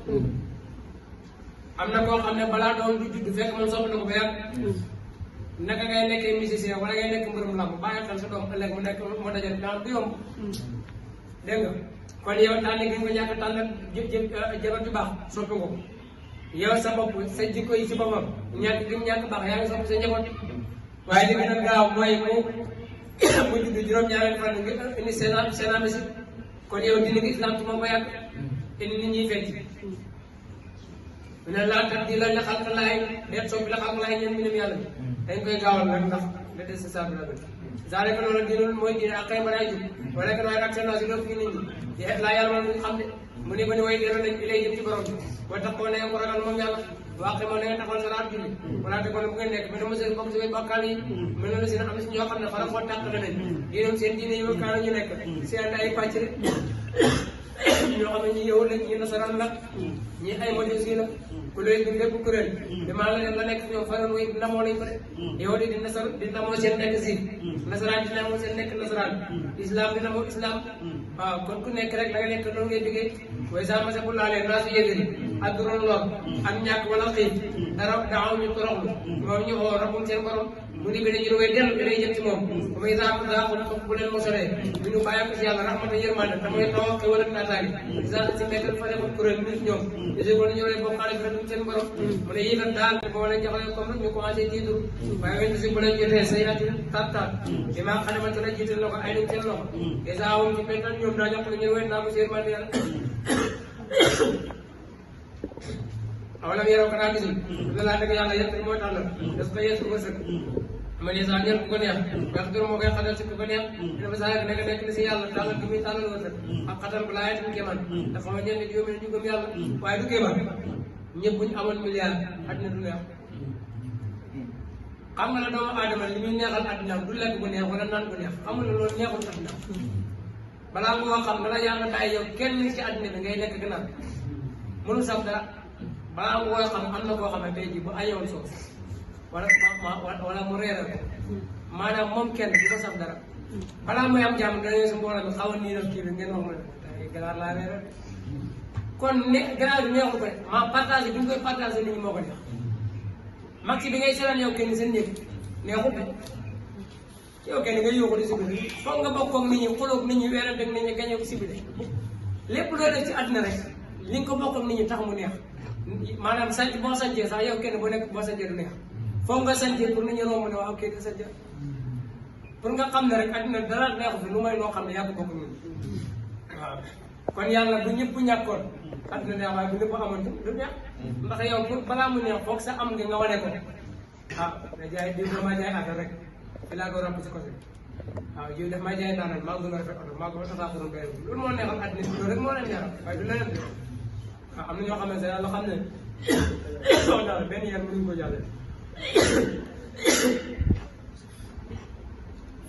S1: am na koo xam ne balaa doom du judd fekk moom soppi na ko ba yàgg naka ngay nekkee musicien wala ngay nekk mbërëm lamb bàyyi xel sa doom ëllëg mu nekk mu dajal daal du yomb dégg nga kon yow tànn gi nga ñàkk tànn jabar ju baax soppi ko yow sa bopp sa jikko yi ci boppam ñàkk gi mu ñàkk baax yaa ngi soppi sa njaboot waaye li gën a gaaw mooy mu judd juróom-ñaareel fan nga indi seen amisi kon yow dina ngi islam ci moom ba yàgg indi nit ñuy fecc mu ne laa tabdiila li xalqillaahi déet soppi la xalqillaahi ñeen mbindam yàlla bi dañ koy gaawal rek ndax le des sa sabi la zalika loolu diinul mooy diine ak xëy mën ay jub wala que waaye ak seen naa si doon fi nit ñi laa yàlla moom duñ xam de mu ne ba ni way delloo nañ ilay jëm ci borom bi boo tax koo ne ko ragal moom yàlla waaqi moom na ngeen taxawal sa raat julli wala te kon bu ngeen nekk mais dama seen bokk si way bàkkaar yi mel na si am na si ñoo xam ne fara foo tàq nañ diinam seen diine yi wakkaana ñu nekk seen ay pàcc rek ñoo xam ne ñi yow lañ ñi nasaraan la ñi ay majusi la ku lay bi lépp kuréel damaa la leen la nekk ñoom faroon way ndamoo lañ ko de yow di nasar di ndamoo seen nekk si nasaraan di ndamoo seen nekk nasaraan islam di ndamoo islam waaw kon ku nekk rek la nga nekk loolu ngay jógee way sa mase bu laalee naa su yëgëri ak duroon lor ak ñàkk wala xiif dara daaw ñu toroxlu moom ñu xoo rabum seen borom mu di bi dañu way dellu bi day jëm ci moom ba may daa bu leen mosolee bi ñu bàyyi ko si yàlla rahmata yërmande te mooy taw ak wala naataangi isa si nekkal fa defal kuréel nit ñoom desi ko ñu lay bokkaale bi rabum seen borom mu ne yéen daal boo leen joxee comme nag ñu commencé tiitur waaye wenn si bu leen jotee say ati tartar di maa xamante ne jiital na ko ay nañ seen loxo isa awum ci benn ñoom daa jox ñu way naa ko si yërmande yàlla awalam yaroo kanaa gisul la laa dëgg yàlla yëpp mooy tànnal das ko yeesu wërsëg ma ne sax ñeel ku ko neex wax dëgg moo koy xatal si ku ko neex dafa saa nekk nekk na si yàlla tànnal gi muy tànnal wërsëg ak xatal bu laa yetum kéemaan dafa ma ñenn juróomi ne ñu gëm yàlla waaye du kéemaan ñëpp buñ amoon milliard àddina du neex xam nga ne doomu aadama li muy neexal àddinaam du lekk bu neex wala naan bu neex xam nga ne loolu neexul àddinaam balaa nga xam bala yàlla bàyyi yow kenn ci àddina bi ngay lekk gannaaw mënul sax dara balaa nga koy xam am na koo xam ne tey jii bu añoon soos wala mu reeral ko maanaam moom kenn du ko sax dara balaa muy am jàmm dana ñëw si mbooloo mi xaw a niinal kii bi ngeen wax ma ne tey ganaar laa reeral kon ne ganaar bi neexu ko de maa partagé bi ñu koy partagé nit ñi moo ko neex maxi bi ngay seetaan yow kenn seen néeg neexut de yow kenn nga yóoxu di sibile foog nga bokk ak nit ñi xulóog nit ñi weerante ak nit ñi gañe ko sibile lépp loo def ci àddina rek li nga ko bokk ak nit ñi tax mu neex maanaam sanc boo sancee sax yow kenn bu nekk boo sancee du neex foog nga sancee pour nit ñi romb ne waaw kii di sanc pour nga xam ne rek àddina dara neexu fi lu may noo xam ne yaa ko bokk nit waaw kon yàlla bu ñëpp ñàkkoon àddina neex waaye bu ñëpp amoon du neex ndax yow pour balaa mu neex foog sa am nga wane ko ah da jaay diw damaa jaay affaire rek fi laa ko romb si côté waaw jiw daf maa jaay daanaka maa ngi gën a rafet oto maa ko tasaafuru béy loolu moo neexal àddina bi loolu rek moo leen neexal waaye du leneen de waaw am na ñoo xam ne sax yàlla xam ne soo daal benn yéen mënuñ ko jàllale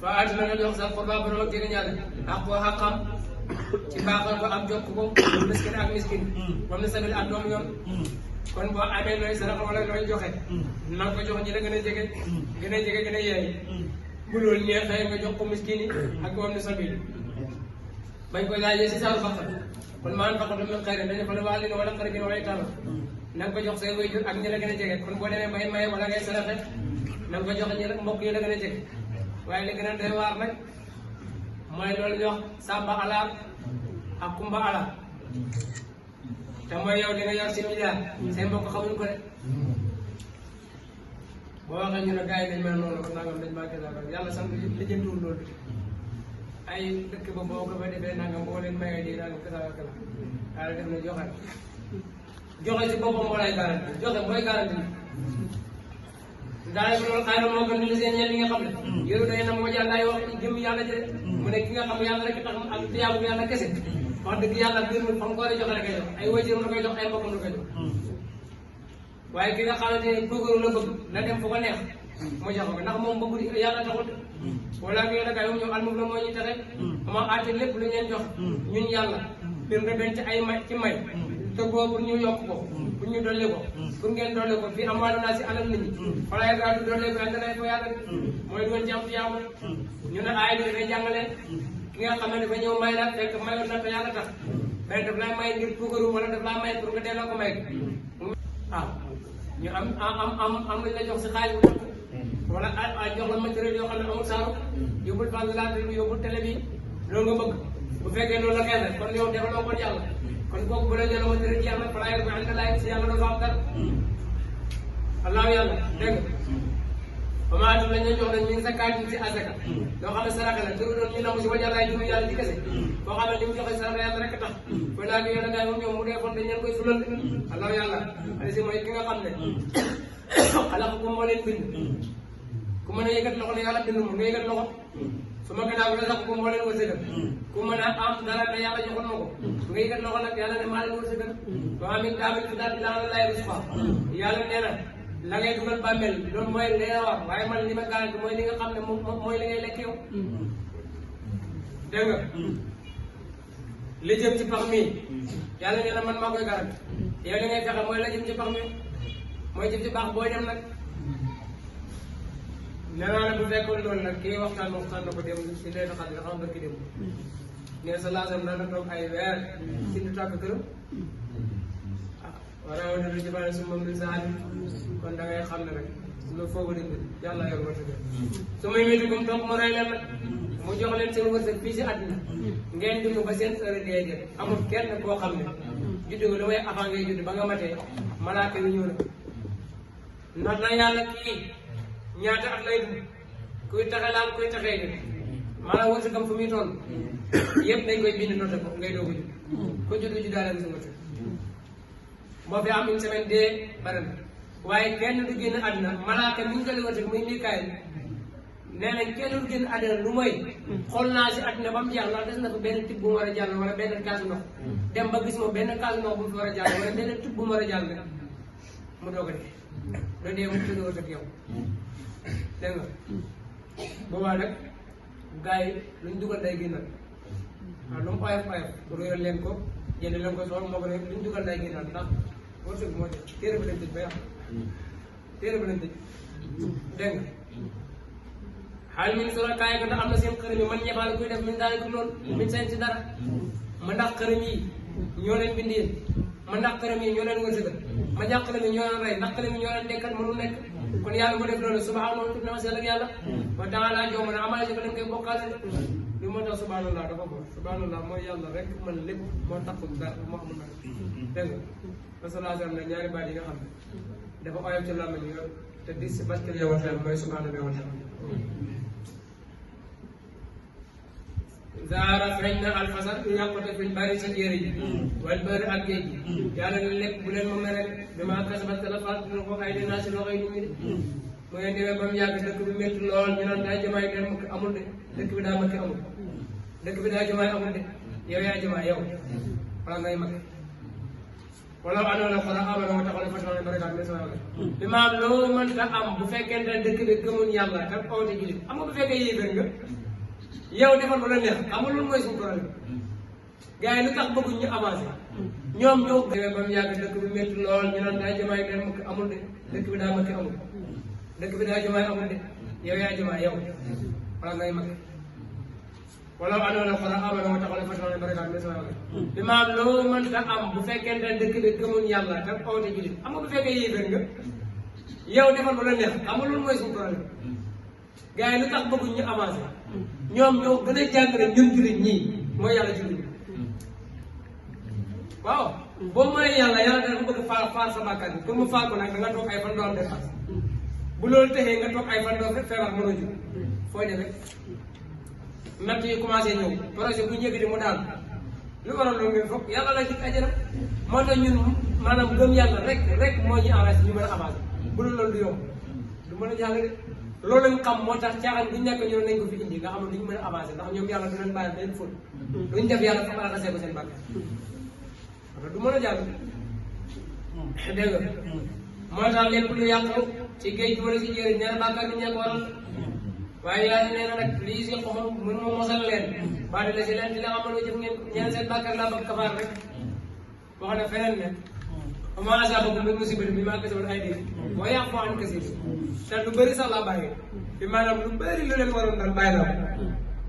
S1: fa àddina nga jox sax xurba borom ak jege ñaare ak koo xaqam ci baaxal ko ak jokk ko miskin ak miskin moom ne sabil ak doomu yoon kon boo amee looy sarax wala looy joxe na nga ko jox ñi la gën a jege gën a yeey bu loolu neexee nga jox ko miskin yi ak moom ne sabil bañ koy laajee si saaru faqat kon maan faqatu min xayrin dañu ko la wax li ne wala xarit bi wala itam na nga ko jox say waajur ak ñi la gën a jege kon boo demee bay maye wala ngay saraxe na nga ko jox ñi la mbokk yi la gën a jege waaye li gën a doy waar nag mooy loolu ñu wax sàmba ala ak kumba ala te mooy yow di nga yor si milliard say mbokk xamuñ ko de boo waxee ñu ne gars yi dañ mel noonu ko nangam dañ manqué la yàlla sant li jëntuwul loolu ay dëkk ba boo ko fa defee nangam boo leen mayee di nangam kasa kala yàlla def na joxe si boppam moo lay garanti joxe mooy garanti daanaka loolu xëy na moo gën di seen ñenn ñi nga xam ne yow day na moo jàll ay wax jëm yàlla jële mu ne ki nga xam yàlla rek tax ak tiyaabu yàlla kese wax dëgg yàlla biir mi fa mu ko war a joxe la koy jox ay wajuram la koy jox ay mbokkam la koy jox waaye ki nga xamante ne bëggaru la bëgg na dem fu ko neex mu jox ko ndax moom bëggul yàlla taxul wala ak yéen a kaay ñoom almuf la moo ñu taxe moo àtte lépp lu ñeen jox ñun yàlla bir nga benn ci ay may ci may te boo pour ñu yokk ko pour ñu dolli ko pour ngeen dolli ko fii amaalu naa si alal nit ñi wala gaadu dolli ko ànd ko yàlla mooy doon ci am yaamu ñu ne aay bi dafay jàngale ki nga xam ne dafa ñëw may la fekk mayoon na ko yàlla tax mais daf lay may ngir puukaru wala daf laa may pour nga delloo ko may waaw ñu am luñ la jox si xaalis bu wala jox la matériel yoo xam ne amul saaru yóbbul ventilateur bi yóbbul télé bi loolu nga bëgg bu fekkee loolu la xeex kon yow defaloo ko yàlla kon kooku bu la jëlee matériel ci yàlla balaa yàlla ko ànd laay si yàlla doo fa am dara allahu yàlla dégg nga ba maa atum lañ leen jox nañ min zakaatin ci azaka loo xam ne saraka la turu doon ñu namu si wajal laay jëm yàlla ci kese boo xam ne li mu joxe saraka yàlla rek tax fa naa bi yéen a gaay moom ñoom mu defoon dañ leen koy fulal allah yàlla alisi mooy ki nga xam ne xalaat ko moo leen bind ku mën a yëkkat loxo ne yàlla bind mu nga yëkkat loxo su ma gannaaw la sax ko moo leen wërsëgal ku mën a am dara ne yàlla joxoon na ko nga yëkkat loxo nag yàlla ne maa leen wërsëgal waa min daamit fi daal dinaa la lay rusfa yàlla nee na la ngay dugal bàmmeel loolu mooy li nga wax waaye man li ma garanti mooy li nga xam ne moom mooy li ngay lekk yow dégg nga li jëm ci pax mi yàlla nee na man maa koy garanti yow li ngay fexe mooy la jëm ci pax mi mooy jëm ci baax booy dem nag nee naa ne bu fekkoon loolu nag kii waxtaan na ko dem si leen xam ne xam nga ki dem nee sa laasam dana toog ay weer si du tàgg këram wala wala lu jëfandikoo su ma mën saa kon da ngay xam ne rek lu foofu di yàlla yor wërsëg su may métti comme toog mu rey leen nag mu jox leen seen wërsëg fii si àddina ngeen dund ba seen heure dee amul kenn koo xam ne juddu nga lu may avant ngay judd ba nga matee malaaka yi ñëw na ndax na yàlla kii ñaata at lay dund kuy taxe laal kuy taxee dund maanaam wërsëgam fu muy toll yëpp dañ koy bind noté ko ngay doog a judd ko juddu juddaale nga sa wërsëg moo fi am une semaine dee bari na waaye kenn du génn àddina malaaka mi ngi ko wërsëg muy Mikaayil nee nañ kenn du génn àddina lu mooy xool naa si àddina ba mu jeex ndax des na fa benn tib bu mu war a jàll wala benn kaasu ndox dem ba gis moom benn kaasu ndox bu mu fi war a jàll wala benn tib bu mu war a jàll mu doog a dee doo dee mu tëdd wërsëg yow dégg nga boobaa nag gars yi luñ dugal day génnal waaw lu mu oyof réeral leen ko jënd leen ko soxla moo ko ne luñ dugal day génnal ndax wërsëg moo tëj téere ba lañ tëj ba yàq téere ba lañ tëj dégg nga xaal min surakaay ko ndax am na seen xërëm yi man ñefaale kuy def min daal ko loolu min seen si dara ma ndax xërëm yi ñoo leen bind yéen ma ndax xërëm yi ñoo leen wërsëgal ma ndax xërëm yi ñoo leen rey ndax xërëm yi ñoo leen dekkal mënul nekk kon yàlla moo def loolu subhanahu tudd na ma sell ak yàlla wa taala jooma na amala ko dañ koy bokkaale li moo tax subhanallah dafa ko subhanallah mooy yàlla rek man lépp moo taxul dara moo xamul nag dégg nga rasulullah ne ñaari baat yi nga xam ne dafa oyof ci làmmiñ yo te dis si baskel yow waxtaan mooy subhanallah wa taala zaara feeñ na alfasad yu yàqute fil bari si jéeri ji wal bëri ak géej gi yàlla ne lépp bu leen ma mere bi ma kasabat la faat dina ko ay dinaa si loxoy nit ñi de mu ngeen demee ba mu yàgg dëkk bi métti lool ñu naan daa jamaay leen makk amul de dëkk bi daa makki amul dëkk bi daa jamaay amul de yow yaa jamaay yow wala ngay makk wala anoon na xoolal amoon na ma taxaw ne façon ne barakaat ne sama bi ma am loo mënta am bu fekkente ne dëkk bi gëmuñ yàlla te oote jullit am nga bu fekkee yéefar nga yow defal lu la neex amul lu mooy suñu problème gars yi lu tax bëgguñ ñu avancé ñoom ñoo demee ba mu yàgg dëkk bi métti lool ñu naan daa jamaay leen makk amul de dëkk bi daa makki amul dëkk bi daa jamaay amul de yow yaa jamaay yow wala ngay makk wala anoon na xoolal amoon na ma taxaw ne façon ne barakaat ne sama bi ma am loo mënta am bu fekkente ne dëkk bi gëmuñ yàlla te oote jullit am nga bu fekkee yéefar nga yow defal lu la neex amul lu mooy suñu problème gars yi lu tax bëgguñ ñu avancé ñoom ñoo gën a jàngale ñun jullit ñii mooy yàlla jullit waaw boo mooy yàlla dafa bëgg faar sa bàkkaar bi pour mu faar ko nag da nga toog ay fan doo am dépense bu loolu texee nga toog ay fan doo feebar mënoo jóg fooy defee natt yi commencé ñëw projet bu ñëkk di mu daal lu waral loolu ngeen foog yàlla la jik ajara moo tax ñun maanaam gëm yàlla rek moo ñu avancé ñu mën a avancé bu dul loolu du yomb du mën a jàng de loolu lañ xam moo tax caaxaan bu ñu nekk ñu nañ ko fi indi nga xam ne duñu mën a avancé ndax ñoom yàlla du leen bàyyi benn fóot duñ def yàlla fa mën a xasee ko seen bàkkaar parce que du mën a jàng dégg nga moo tax lépp lu yàqu ci géej gi wala si jéeri ñaar bàkkaar ni ñee ko waral waaye yàlla nee na nag lii si xoxam mënu ma mosal leen baadi la si leen di la amaloo jëf ngeen ñeen seen bàkkaar laa bëgg kafaar rek wax na feneen ne ama asaabakum min musibatin bimaa kasabat aydiikum wa ya'fuu an kasiir te lu bëri sax laa bàyyi bi maanaam lu bëri lu leen waroon dal bàyyi naa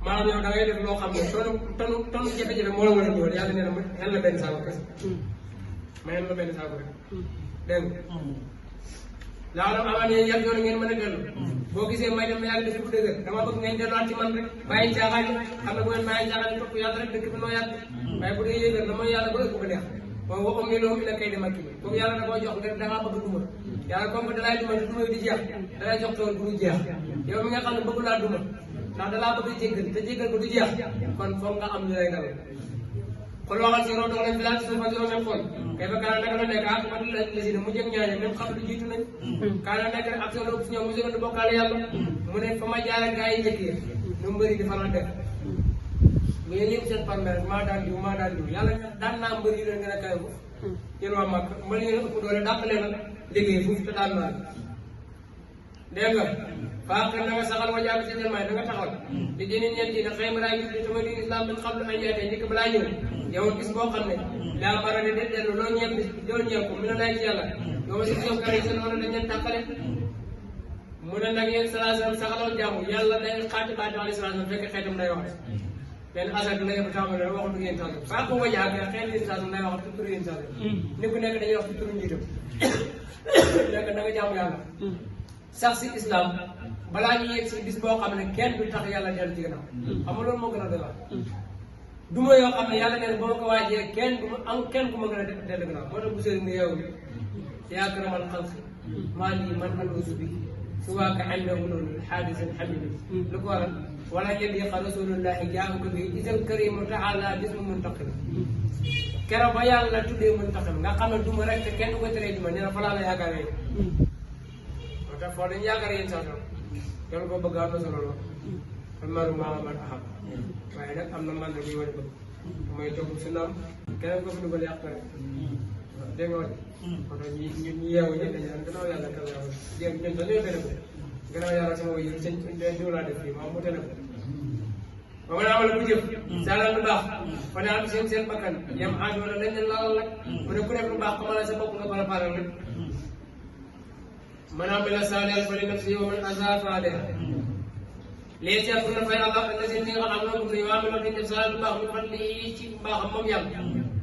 S1: maanaam yow da ngay def loo xam ne tonu jafe-jafe moo la war a ñëwal yàlla nee na ma xel na benn saako kese ma xel na benn saako rek dégg nga laalam amaan yéen yàlla yoon ngeen mën a dellu boo gisee may dem yàlla dëkk bu dëgër dama bëgg ngeen delluwaat ci man rek bàyyi caaxaan yi xam ne bu ngeen bàyyi caaxaan yi topp yàlla rek dëkk bi noo yàgg waaye bu dee yéegal la mooy yàlla ba ëpp ko neex mooy waxam ne loolu ila kay di makki bi comme yàlla da koo jox nga da ngaa bëgg duma yàlla comme que dalay duma te duma yi di jeex dalay jox tool bu du jeex yow mi nga xam ne bëgg laa duma ndax dalaa bëgg a jéggal te jéggal ko du jeex kon foog nga am li lay dal kon waxal si roon dox nañ fi laal suuf ak yoon xool kay fa kaana naka la nekk ak man la si ne mu jëg ñaañe même xam lu jiitu nañ kaana nekk rek ak solo si ñoom mu sëgën di bokkaale yàlla mu ne fa ma jaar ak gaa yi njëkk yi ñu mbëri di faral def mu yéen yëpp seen parmère maa daan diw yàlla daan naa mbëri yi leen gën a kawe ko yéen waa mag mbëri yi ëpp doole dàq leen a liggéey foofu te daan naa dégg nga faax na nga saxal wa jàpp si seen may da nga taxawal di diine ñeent yi ne xëy ma daa gis di sama diine islam min xam lu ay yeete njëkk balaa ñëw yow gis boo xam ne daa bara ne de dellu loo ñeem ko mu ne lay ci yàlla yow ma si ñoom kar yi seen wala dañ leen tàqale mu ne nag yéen salaasalaam saxaloon jàmm yàlla day xaati baati alayhi salaam fekk xeetam day wax benn asad la yëpp tàmbale waxu du ngeen tànn saa ko wajaa ke xeet yéen salaam day wax tur yéen salaam ni ku nekk dañuy wax ci turu njiitam nekk da nga jàmm yàlla sax si islam balaa ñu yegg si bis boo xam ne kenn du tax yàlla dellu ci gannaaw xam nga loolu moo gën a doy waar duma yoo xam ne yàlla neen boo ko waajee kenn du am kenn ku ma gën a dellu gannaaw moo tax bu sëriñ mu yeewu yaa karamal xalq maa lii man aluusu bi su waa ka ànd ak loolu xaadisan xamidi lu ko waral wala yadiqa rasulullahi jaahu bi isal karimu taala jismu muntaqim keroog ba yàlla tuddee muntaqim nga xam ne duma rek te kenn du ko teree duma nee na fa laa la yaakaaree moo tax foo dañu yaakaar yéen saa soxla kenn ko bëgg am na solo lool man maru maa man ahab waaye nag am na man la ñuy war a bëgg mooy toog su naam keneen ko fi dugal yàq rek dégg nga wax moo tax ñu yeewu ñi dañu naan gannaaw yàlla kan la jéem ñun dañoo gën a ko gannaaw yàlla sama wajur sëñ diw laa def fii maa mu tene ko ba ma amal bu jëf saalal lu baax fa ne am seen bakkan yam aaj wala lañ leen laalal rek mu ne ku def lu baax xamal sa bopp nga ko préparer rek man amila saalihan fa li nafsihi wa man asaa fa alayha léegi si àdduna fay Allah la seen ñi nga xam ne moom waa mi di def saa lu baax mu fat lii ci mbaaxam moom yàlla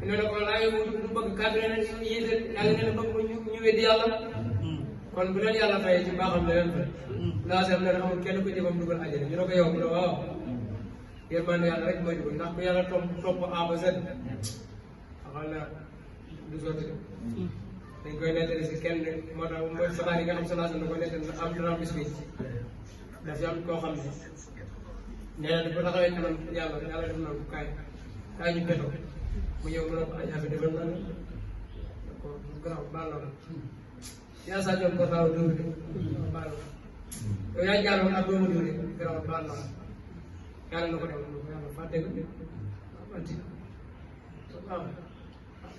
S1: ne na ko laa yow du bëgg kàddu ne yéen yàlla nee na bëgg ñu weddi yàlla kon bu leen yàlla fayee ci mbaaxam ne leen fay laa seet ne amul kenn ku jëmam dugal àjjana ñu ne ko yow mu ne waaw yërmande yàlla rek mooy dugal ndax bu yàlla topp A ba Z xamal na du sotti dañ koy nettali si kenn moo tax mooy xabaar yi nga xam salaasa na ko nettali am dara bis bi daf am koo xam ne nee na bu taxawee kanam yàlla def na ko kaay ñu betoo mu ñëw mën a ko añaafe defal na ko garaaw baal na yaa saa joon ko taaw dóor de baal na yow yaa jaaroon ak doomu diw de garaaw baal na yàlla na ko def yàlla fàtte ko waaw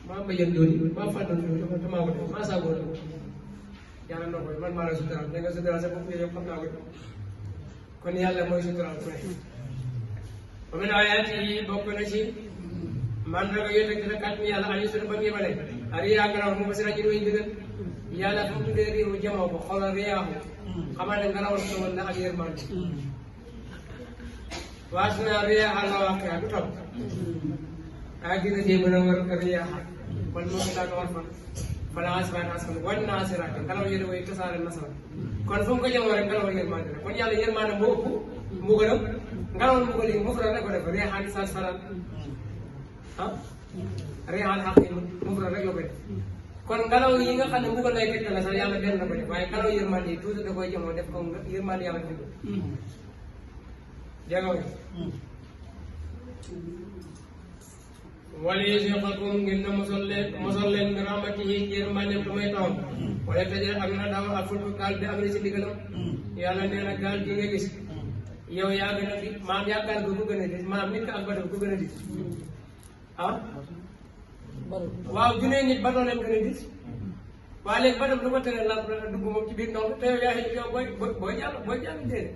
S1: maa ma yëg doon maa fàtte ko damaa ko def maa saagoo ko yàlla na ko man maa la suturaal da nga suturaal sa bopp yëpp xam naa ko kon yàlla mooy suturaal ku ne ba min ayaati bokk na ci man rek yooyu rek dina kàtt mi yàlla añu sunu ba mu yemale riyaa ngelaw mu basira ji doy ndigal yàlla fu mu tuddee réewu jamoo ko xoolal riyaahu xamal ne ngelaw la woon na ak yërmande waas naa riyaa la wax du topp a gis nga mën a war riyaa kon moom daa ko war fan fala asfaan asfaan wan naa siraat ngelaw yële way tasaare nasara kon fu mu ko jamoo rek ngelaw yërmande la kon yàlla yërmande moo ëpp mbugalam ngelaw mbugal yi mufrad rek ko def riyaa saas faral ah réexal xaq yi mufrad rek la koy def kon ngelaw yi nga xam ne mbugal lay tegtal la sax yàlla benn la ko def waaye ngelaw yërmande yi toujours da koy jamoo def ko yërmande yàlla def ko dégg nga wala yasiqakum ngir na mosal leen bi rahmatihi yërmandeem te may tawam wala tëjee ak na daw ak fulku gaal bi am na si ndigalam yàlla nee na gaal gi nga gis yow yaa gën a di maam yaa gaal bi ku gën a di maam nit ka ak bato ku gën a di ah waaw junee nit bato leen gën a di waaye léegi bato lu ko tere la dugg moom ci biir ndox te yow yaa yow booy jàll déedéet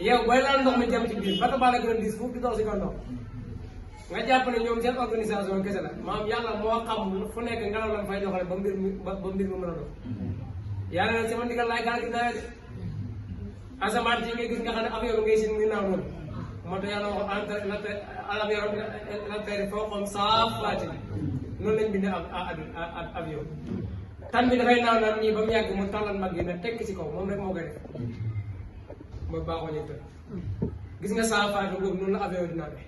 S1: yow booy laal ndox mi jëm ci biir bato baa la gën a diis foofu di dox si kaw ndox nga jàpp ne ñoom seen organisation kese la maam yàlla moo xam fu nekk ngelaw la fay doxale ba mbir mi mën a dox yàlla nag sama ndigal laay gaal gi naa de asamaan ci nga gis nga xam ne avion ngay sin muy naaw noonu moo tax yàlla wax entre la terre foo xam saafaatin noonu lañ bindee avion tan bi dafay naaw naan ñii ba mu yàgg mu tàllal mag yi ne tekk ci kaw moom rek moo koy def mooy baaxoo ñu tëdd gis nga saafaatu boobu noonu la avion dinaa def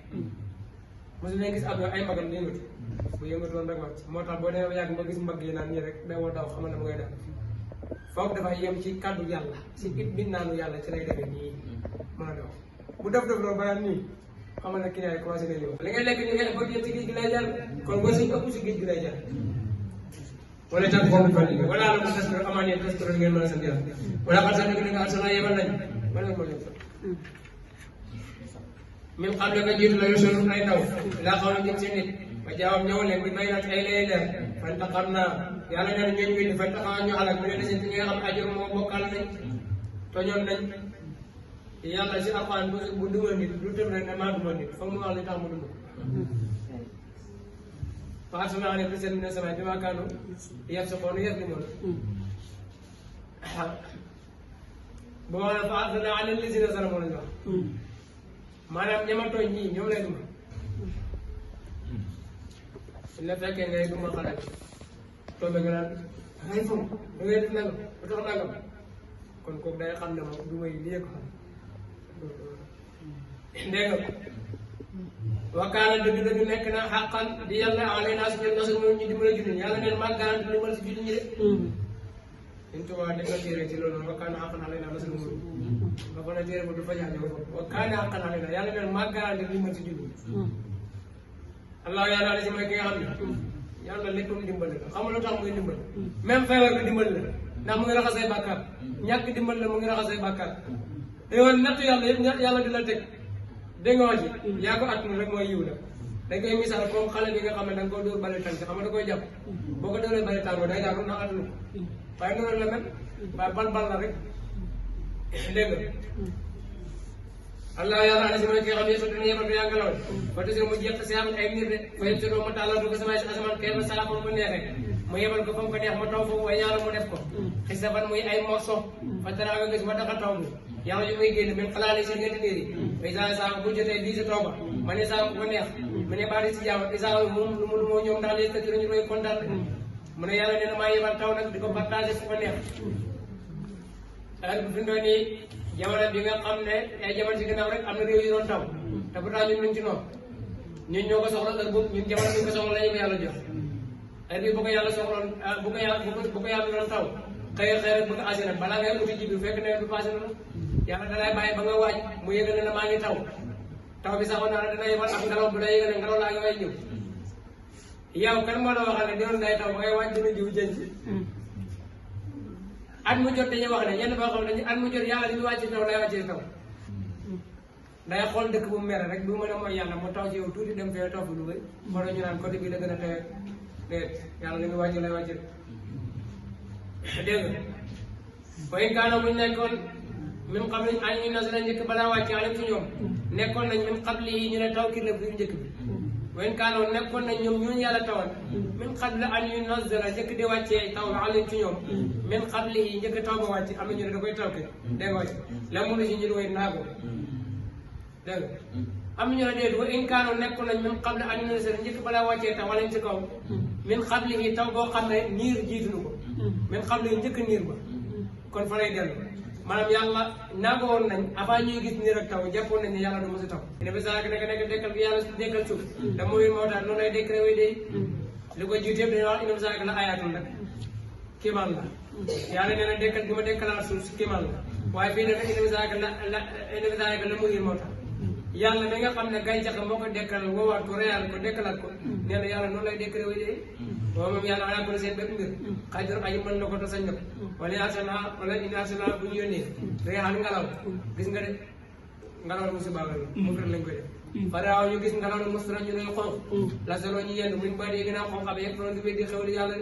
S1: mosu leen gis avion ay magam yëngatu bu yëngatu woon rek wàcc moo tax boo demee ba yàgg nga gis mbagg yi naan nii rek day woo daw xamal ne mu ngay def foofu dafay yem ci kàddu yàlla si bindaanu yàlla ci lay defee nii mën a dox bu def loolu balaa nii xamal na client yi commencé na ñëw li ngay lekk ñu ngi effort yëpp si géej gi lay jar kon boo si ëpp si géej gi lay jar wala tax foofu fan yi wala la ko tas ko amaan yéen tas ko ngeen mën a sant yàlla wala xam sax dëgg nga arsala yebal nañ wala moo leen fa même xam ne nga jiitu la yosoon ay taw laa xaw na jëm seen nit ba jaawam ñëw leen bi may naat ay lay leer fan taxam naa yàlla nee na ñooñu wéndi fan taxam ñu xalaat mu ne seen ñi nga xam ajur moo bokkal nañ toñoon nañ yàlla si alxuraan bu dugal nit lu tëb rek ne maa dugal nit foog mu wax li tax mu dund parce que ne président bi ne sama bi maa kaanu yeb sa xoonu yeb li moom bu ma ne fa dana alal li si ne sara moo lañ wax maanaam ñama tooñ ñii ñoom lay duma su la fekkee ngay duma xalaat toog nga naan ngay foog da ngay def nangam ba tax nangam kon kooku day xam ne moom duma yi lii ko xam dégg nga wakaana dëgg-dëgg nekk na xàqan di yàlla alay naa si ñun nasar moom ñu dimbale jullit ñi yàlla neen maa garanti dimbal si jullit ñi de ñun tubaab def na téere ci loolu wakaana xàqan alay naa nasar moom nga fa na téere ba du fa jaajëf wakaana xàqan alay naa yàlla neen maa garanti dimbal si jullit ñi allah yàlla ala si mooy ki nga xam ne yàlla léppam dimbal la xam nga lu tax muy dimbal même feebar bi dimbal la ndax mu ngi raxas ay bàkkaar ñàkk dimbal la mu ngi raxas ay bàkkaar yow nattu yàlla yëpp yàlla di la teg dégg nga wax ji yaa ko attunu rek mooy yiw la dañ koy misaal comme xale bi nga xam ne da nga koo dóor bale tànk xam nga da koy jàpp boo ko dóoree bale tànk day jàpp ndax attunu waaye noonu la mel waaye bal la rek dégg nga allah yàlla ala si mooy ki nga xam ne yëpp dina yebal yaa ngelaw ba tey mu jeex si am ay mbir de fa yëpp si ma tàllal ko sama si asamaan kee ba saa ko mu neexee mu yebal ko fa mu ko neex ma taw foofu waaye ñaara mu def ko xisaban muy ay morceau fa tara nga gis ba tax a taw bi yàlla ju muy génn même xalaat yi seen ñetti niir yi isa saa bu jotee bii si tooba ma ne saa ko neex mu ne baadi si jàmm isa moom lu mu ñoom daal yëkkati nañu koy kontaan mu ne yàlla nee na maa yebal taw nag di ko partagé fu ko neex heure bi fi ndoon nii jamono bi nga xam ne ay jamono si gannaaw rek am na réew yu doon taw te pourtant ñun ñu ci noonu ñun ñoo ko soxla heure boobu ñun jamono bi ko soxla la ñu ko yàlla jox heure bi bu ko yàlla soxloon bu ko yàlla doon taw xëy rek bëgg a assuré balaa ngay uti ji bi fekk nawet bi passé na yàlla dalay bàyyi ba nga waaj mu yëgal ne maa ngi taw bi saxoon naa la dina yebal ak ngelaw bu lay yëgal ne ngelaw laa ngi way ñëw yow kan moo la waxal ne dinoon day taw ba ngay waaj dina jiw jën ci at mu jot dañuy wax ne ñenn boo xam ne at mu jot yàlla li muy wàcc taw lay wàccee taw day xool dëkk bu mu mere rek bu mën a mooy yàlla mu taw ci yow tuuti dem fee taw fi lu bëri moo tax ñu naan côté bii la gën a tawee déet yàlla li muy wàcc lay wàcce dégg nga waaye kaana buñ nekkoon même xam nañ an ñu nas la njëkk balaa wàcce alim ci ñoom nekkoon nañ même xam lii ñu ne taw kii la bu njëkk bi waaye kaana nekkoon nañ ñoom ñooñu yàlla tawal même xam la an ñu nas la njëkk di wàccee taw alim ci ñoom même xam lii njëkk taw ba wàcc am na ñu ne da koy taw ki dégg nga la mu la si ñu way naa ko dégg nga am ñu ne déet wa in kaano nekkoon nañ même xam la an ñu nas la njëkk balaa wàccee taw wala ci kaw même xam lii taw boo xam ne niir jiituñu ko même xam lii njëkk niir ba kon fa lay dellu maanaam yàlla naago woon nañ avant ñuy gis nii rek taw jàppoon nañ ne yàlla du mos a taw ne ba saak nekk dekkal bi yàlla dekkal suuf da mooy moo tax noonu lay décret way day li ko jiite yëpp dañuy wax inam saak la ayaatul rek kéemaan la yàlla nee na dekkal bi ma dekkalaat suuf si kéemaan la waaye fii nag inam saak la muy moo tax yàlla mi nga xam ne gàncax moo ko dekkal woowaat ko reyal ko dekkalaat ko nee na yàlla noonu lay décret way day waaw moom yàlla ala ko seen bépp mbir xajar aji mën na ko te sañ na ko wala arsala wala in arsala bu ñu yónnee reexaan ngelaw gis nga de ngelaw musiba la mu fër lañ koy def faraaw ñu gis ngelaw lu musra ñu lay xonq la solo ñu yendu muñ bari yi gën a xonq abe yëpp doon di weddi xew li yàlla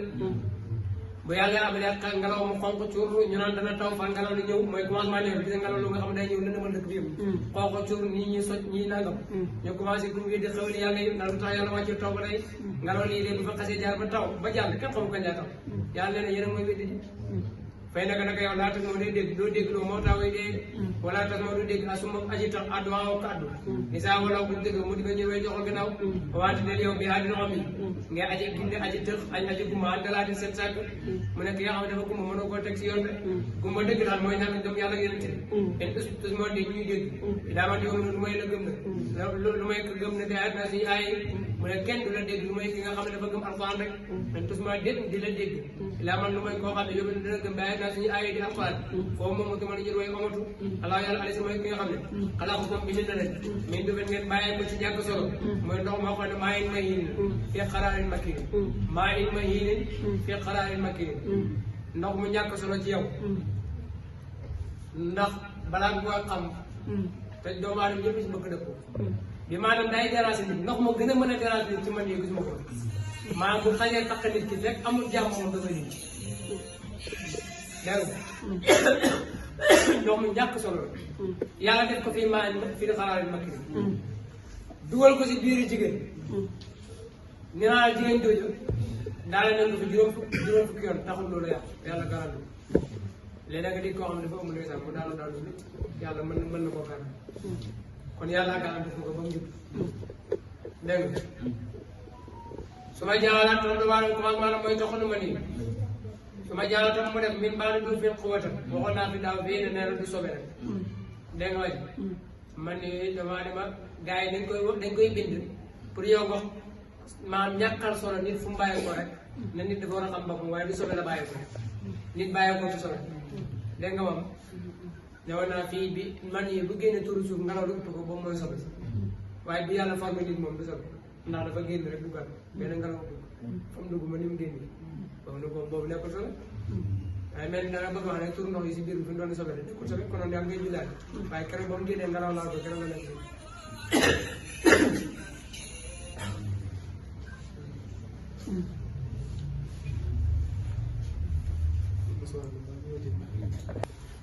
S1: bu yàlla amee ak ngelaw mu xonq cuur ñu naan dana taw fan ngelaw li ñëw mooy commencement néew gis nga ngelaw lu nga xam ne day ñëw lëndëmal dëkk bi yëpp xonq cuur nii ñi soj ñii nangam ñu commencé gum weddi xew li yàlla yëpp ndax lu tax yàlla wàcce taw ba day ngelaw lii de bu fa xasee jaar ba taw ba jàll kenn xamu kañ laa taw yàlla nee na yéen a mooy weddi ji fay naka naka yow laa tas moo day dégg doo dégg loo moo taawee dee wala tas moo du dégg asuma aji tax addu waaw kaddu isa wala buñ dégg mu di ko ñëwee joxo gannaaw waante del yow bi addina xam yi ngay aji ginde aji tëx aji gumba andalaati seen sàkk mu nekk yoo xam ne dafa gumba mënoo koo teg si yoon de gumba dëgg daal mooy ñàkk gëm yàlla yénente en tus moo di ñuy dégg daama di lu may la gëm na lu may ko gëm ne de adna si ay mu ne kenn du la dégg lu may ki nga xam ne dafa gëm alxuraan rek man tusuma déet di la dégg laa man lu may koo xam ne yóbbu dina gëm bàyyi naa suñu aaya di alxuraan foofu moom moo mën a jël way amatu allah yàlla alisi mooy ki nga xam ne xalaa ko moom bind na leen mais du ngeen bàyyi ko ci ñàkk solo mooy ndox moo xam ne maa in ma hiinin fii xaraarin makkiin maa in ma hiinin fii xaraarin makkiin ndox mu ñàkk solo ci yow ndax balaa nga ko xam te doomu aadama ñëpp si bëgg dëpp bi maanaam day déranger nit ndox moo gën a mën a déranger nit ci man yi gisuma ko maanaam bu xañee takk nit ki rek amul jàmm moom dafa nit dégg ndox mu ñàkk solo la yàlla def ko fii maa fii di xaraarin makkiin dugal ko si biir jigéen nee naa la jigéen jooju daal nañ ko fi juróom fukki yoon taxul loolu yàlla garanti léegi da nga di koo xam ne dafa amul ndeysaan mu daanu bi yàlla mën na koo garanti kon yàlla garanti ko ba mu jub dégg nga su ma jaalaat toon damaa ko maanaam mooy doxal ma nii su ma jaalaat toon mu def min baa du fi xuwata waxoon naa fi daaw bii ne nee na du sobe rek dégg nga waaj man ni damaa dema gars yi dañ koy bind pour yow wax maanaam ñàkkal solo nit fu mu bàyyi ko rek ne nit dafa war a xam boppam waaye du sobe la bàyyi ko nit bàyyi ko du sobe dégg nga moom ñëwoon naa fii bi man yi bu génne turu suuf ngelaw lu ëpp ko boobu mooy sobe waaye bi yàlla formé nit moom du sobe ndax dafa génn rek duggal benn ngelaw ëpp fa mu dugg ma ni mu génn boobu nekkul sobe waaye mel ni danga bëgg wax ne turu ndox yi si biir bi fi mu doon sobe de nekkul sobe konoon yaa ngi koy julaat waaye keroog ba mu génnee ngelaw laal ko keroog la nekk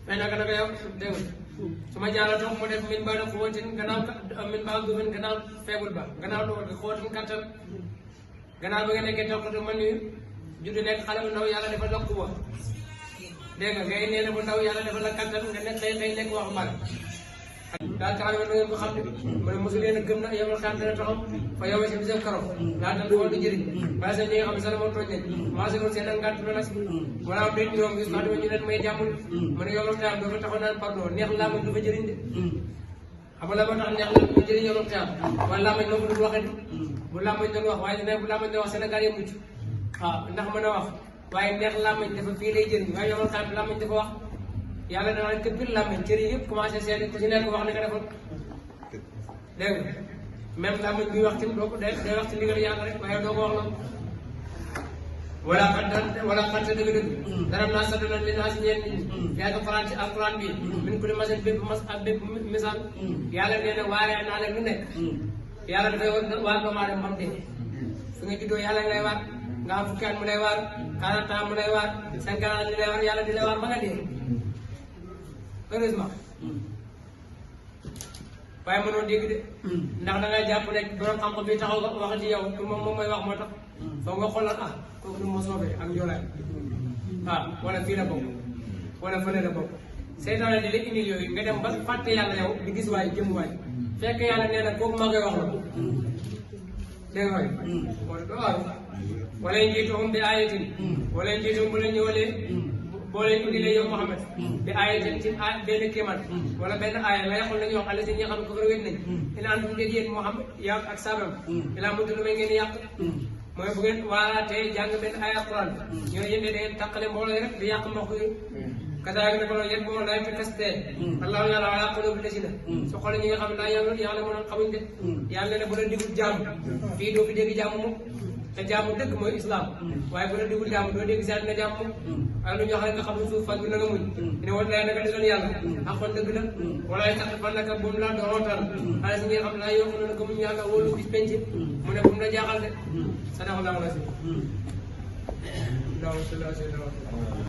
S1: mais naka yow dégg nga su ma jaaree toog mu def min ba na xóotin gannaaw min ba du fin gannaaw feebul ba gannaaw xóotin kattan gannaaw ba nga nekkee toog man ni juddu nekk xale bu ndaw yàlla dafa dokk ba dégg nga ngay nee na bu ndaw yàlla dafa la kattan nga nekk xëy nekk wax mbal daal taxaw na ngeen ko xam ne mu ne mosu leen a gëm na yow la xam dana taxaw fa yow si bisam karo laa tam xool du jëriñ parce que ñi nga xam ne sax moo tooñ nañ commencé ko seen ak ngàtt la nas wala benn ñoom gis naa dama ñu leen may jàmmul mu ne yow la taam dafa taxaw naan pardon neex laa mañ du fa jëriñ de xam nga la moo tax neex la du jëriñ yow la taam wala laa mañ noo ko dul waxee bu laa mañ doon wax waaye ne bu laa mañ doon wax Sénégal yi mucc waaw ndax mën a wax waaye neex laa mañ dafa fii lay jëriñ waaye yow la taam laa mañ dafa wax yàlla dana la këppil làmmiñ cër yi yëpp commencé seet ku ci nekk wax ne nga defoon dégg nga même làmmiñ bi wax ci doo ko day wax ci ndigal yàlla rek waaye doo ko wax loolu wala xante dëgg-dëgg dara naa sa doon li naa si ñeen ñi yaa ko faraan ci alquran bi min ku di masen bépp mas ak bépp misaal yàlla nee na waaree naa leen lu nekk yàlla dafay waar doomu aadama bam dee fi nga juddoo yàlla ngay waar nga am fukki at mu lay waar 40 ans mu lay waar 50 ans di lay waar yàlla di lay waar ba nga dee heureusement waaye mënoo dégg de ndax da ngay jàpp ne borom xam-xam bi taxaw wax ci yow pour moom mooy wax moo tax foog nga xoolal kooku du ma soobee ak njoolaay waaw wala fii la bokk wala fële la bokk seytaane di la indil yooyu nga dem ba fàtte yàlla yow di gis waay jëm waay fekk yàlla nee na kooku maa koy wax la dégg nga waay waaw wala njiituhum bi ayatin wala njiituhum bu la ñëwalee boo leen indilee yow Mouhamed bi aaya ci benn kéemaan wala benn aaya la yàqul la ñuy wax àll si ñi nga xam ne ko wét nañ ina antum dég yéen Mouhamed yaa ak saabam ilaa mutu lu may ngeen yàq mooy bu ngeen waaraatee jàng benn aaya Alquran ñoo yëndee da ngeen tàqale mbooloo yi rek di yàq mbokk yi kasaagi nako noonu yéen boo lay fi kastee allahu yàlla ala qulubi lasina su xoolee ñi nga xam ne daa yàlla moo doon xamuñ de yàlla ne bu la digul jàmm fii doo fi dégg jàmm moom te jaamu dëgg mooy islam waaye bu la digul jaamu doo dégg si àddina jàmm moom waaye lu ñu wax rek nga xam ne suuf fan bi na nga muñ ne woon lay naka desoon yàlla ak kon dëgg la walaay sax fan naka bu mu la dootal xale si nga xam ne daa yokk na ko muñ yàlla wóolu bis penc mu ne bu mu la jaaxal de sadaxallahu rasul